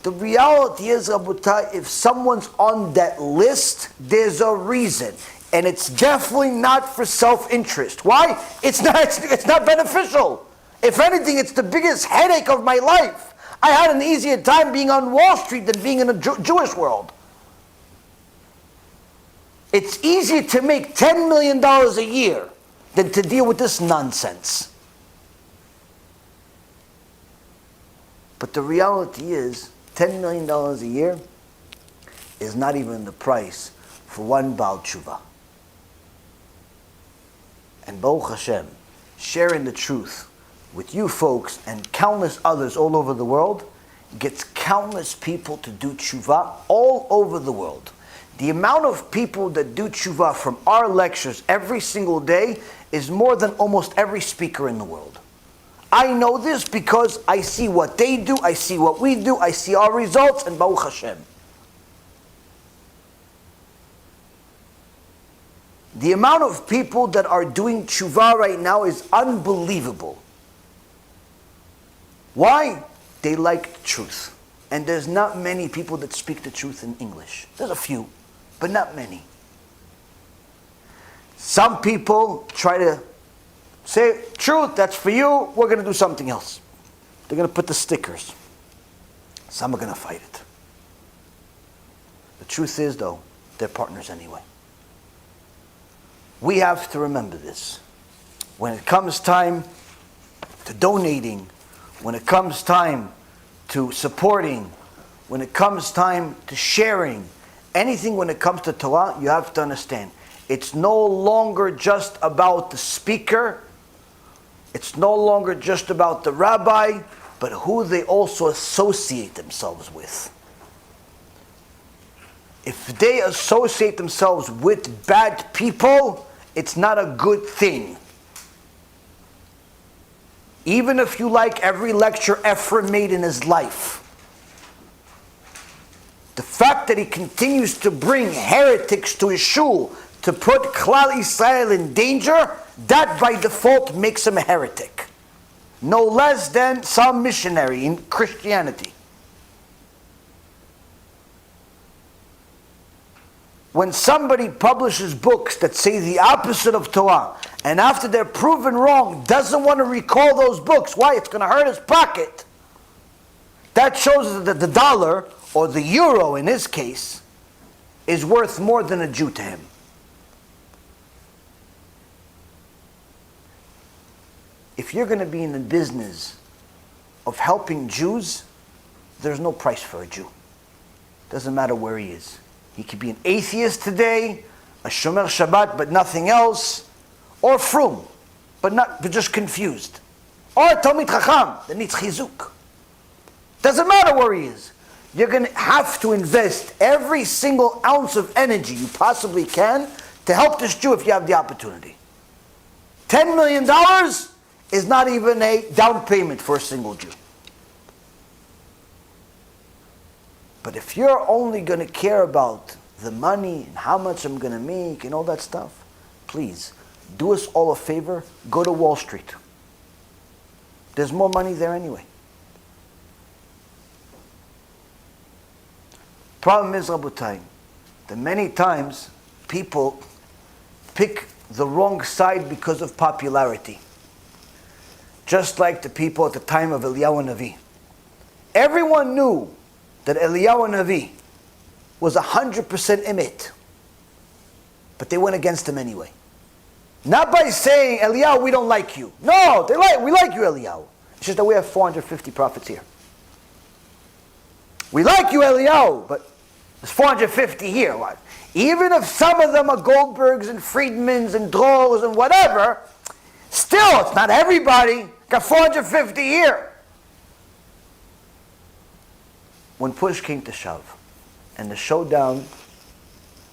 The reality is, Rabotai, if someone's on that list, there's a reason. And it's definitely not for self-interest. Why? It's not beneficial. If anything, it's the biggest headache of my life. I had an easier time being on Wall Street than being in the Jewish world. It's easier to make $10 million a year than to deal with this nonsense. But the reality is, $10 million a year is not even the price for one Baal Tshuva. And Baruch Hashem, sharing the truth with you folks and countless others all over the world gets countless people to do tshuva all over the world. The amount of people that do tshuva from our lectures every single day is more than almost every speaker in the world. I know this because I see what they do, I see what we do, I see our results, and Baruch Hashem. The amount of people that are doing tshuva right now is unbelievable. Why? They like truth. And there's not many people that speak the truth in English. There's a few, but not many. Some people try to say, truth, that's for you, we're going to do something else. They're going to put the stickers. Some are going to fight it. The truth is, though, they're partners anyway. We have to remember this. When it comes time to donating, when it comes time to supporting, when it comes time to sharing, anything when it comes to Torah, you have to understand, it's no longer just about the speaker, it's no longer just about the rabbi, but who they also associate themselves with. If they associate themselves with bad people, it's not a good thing. Even if you like every lecture Ephraim made in his life, the fact that he continues to bring heretics to his shul to put Klal Yisrael in danger, that by default makes him a heretic. No less than some missionary in Christianity. When somebody publishes books that say the opposite of Torah, and after they're proven wrong, doesn't want to recall those books, why? It's going to hurt his pocket. That shows that the dollar, or the euro in his case, is worth more than a Jew to him. If you're going to be in the business of helping Jews, there's no price for a Jew. Doesn't matter where he is. He could be an atheist today, a shomer Shabbat but nothing else, or frum, but just confused, or a Talmid Chacham that needs chizuk. Doesn't matter where he is. You're going to have to invest every single ounce of energy you possibly can to help this Jew if you have the opportunity. $10 million is not even a down payment for a single Jew. But if you're only going to care about the money and how much I'm going to make and all that stuff, please, do us all a favor, go to Wall Street. There's more money there anyway. Problem is, Rabotai, that many times people pick the wrong side because of popularity. Just like the people at the time of Eliyahu HaNavi. Everyone knew that Eliyahu HaNavi was 100% emet. But they went against him anyway. Not by saying, Eliyahu, we don't like you. No, we like you, Eliyahu. It's just that we have 450 prophets here. We like you, Eliyahu, but there's 450 here. What? Even if some of them are Goldbergs and Friedmans and Drors and whatever, still, it's not everybody. Got 450 here. When push came to shove, and the showdown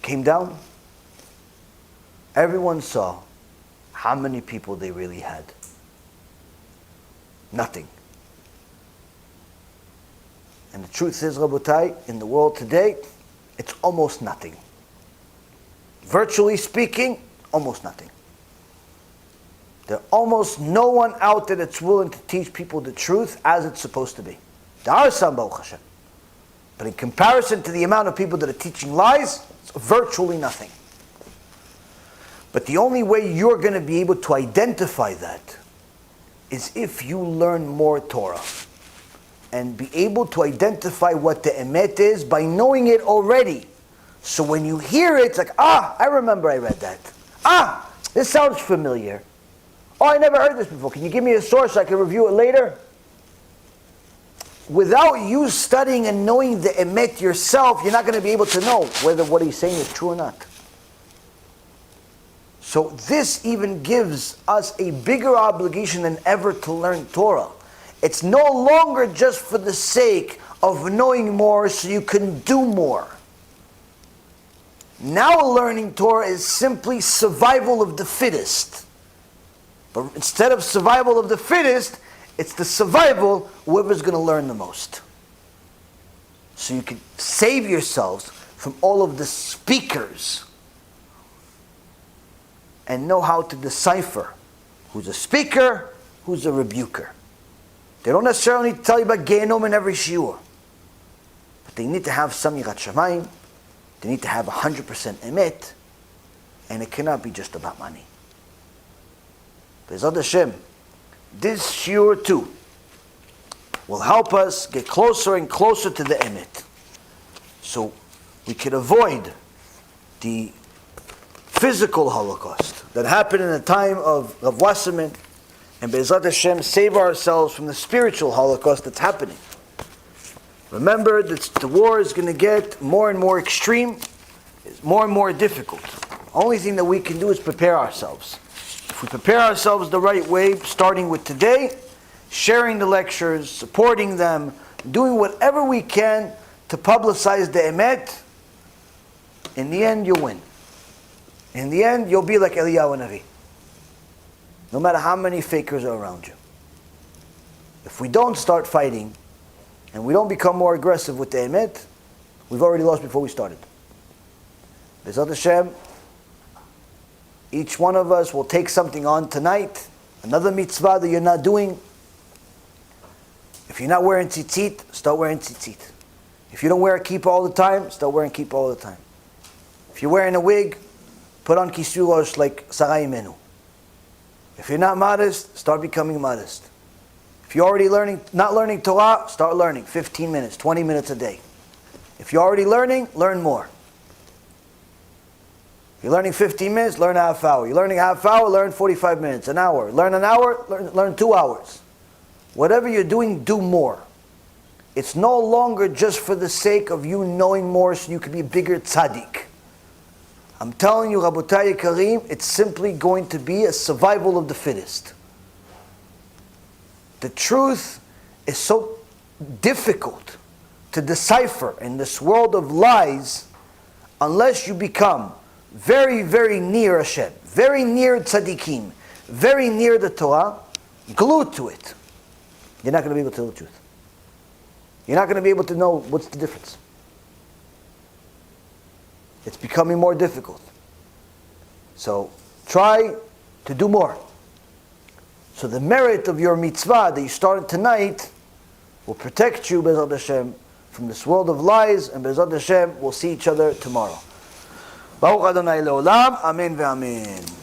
came down, everyone saw how many people they really had. Nothing. And the truth is, Rabotai, in the world today, it's almost nothing. Virtually speaking, almost nothing. There's almost no one out there that's willing to teach people the truth as it's supposed to be. There are some, Baruch Hashem. But in comparison to the amount of people that are teaching lies, it's virtually nothing. But the only way you're going to be able to identify that is if you learn more Torah. And be able to identify what the emet is by knowing it already. So when you hear it, it's like, I remember I read that. This sounds familiar. Oh, I never heard this before. Can you give me a source so I can review it later? Without you studying and knowing the emet yourself, you're not going to be able to know whether what he's saying is true or not. So this even gives us a bigger obligation than ever to learn Torah. It's no longer just for the sake of knowing more so you can do more. Now learning Torah is simply survival of the fittest. But instead of survival of the fittest, it's the survival whoever's going to learn the most. So you can save yourselves from all of the speakers and know how to decipher who's a speaker, who's a rebuker. They don't necessarily need to tell you about Gehenom in every shiur. But they need to have some Yirat Shamayim. They need to have 100% emet. And it cannot be just about money. B'ezrat Hashem, this shiur too will help us get closer and closer to the emet. So we can avoid the physical Holocaust that happened in the time of Wasserman, and B'ezrat Hashem save ourselves from the spiritual Holocaust that's happening. Remember that the war is going to get more and more extreme, it's more and more difficult. Only thing that we can do is prepare ourselves. If we prepare ourselves the right way, starting with today, sharing the lectures, supporting them, doing whatever we can to publicize the emet. In the end, you'll win. In the end, you'll be like Eliyahu HaNavi. No matter how many fakers are around you. If we don't start fighting, and we don't become more aggressive with the emet, we've already lost before we started. B'ezrat Hashem, each one of us will take something on tonight, another mitzvah that you're not doing. If you're not wearing tzitzit, start wearing tzitzit. If you don't wear a kippah all the time, start wearing kippah all the time. If you're wearing a wig, put on kisui rosh like Sarah Imenu. If you're not modest, start becoming modest. If you're already not learning Torah, start learning 15 minutes, 20 minutes a day. If you're already learning, learn more. If you're learning 15 minutes, learn a half hour. You're learning a half hour, learn 45 minutes, an hour. Learn an hour, learn 2 hours. Whatever you're doing, do more. It's no longer just for the sake of you knowing more so you can be a bigger tzaddik. I'm telling you, Rabotai Karim, it's simply going to be a survival of the fittest. The truth is so difficult to decipher in this world of lies unless you become very, very near Hashem, very near tzaddikim, very near the Torah, glued to it. You're not going to be able to tell the truth. You're not going to be able to know what's the difference. It's becoming more difficult. So try to do more. So the merit of your mitzvah that you started tonight will protect you, B'ezrat Hashem, from this world of lies, and B'ezrat Hashem, we'll see each other tomorrow. Baruch Adonai le'olam, amen ve'amen.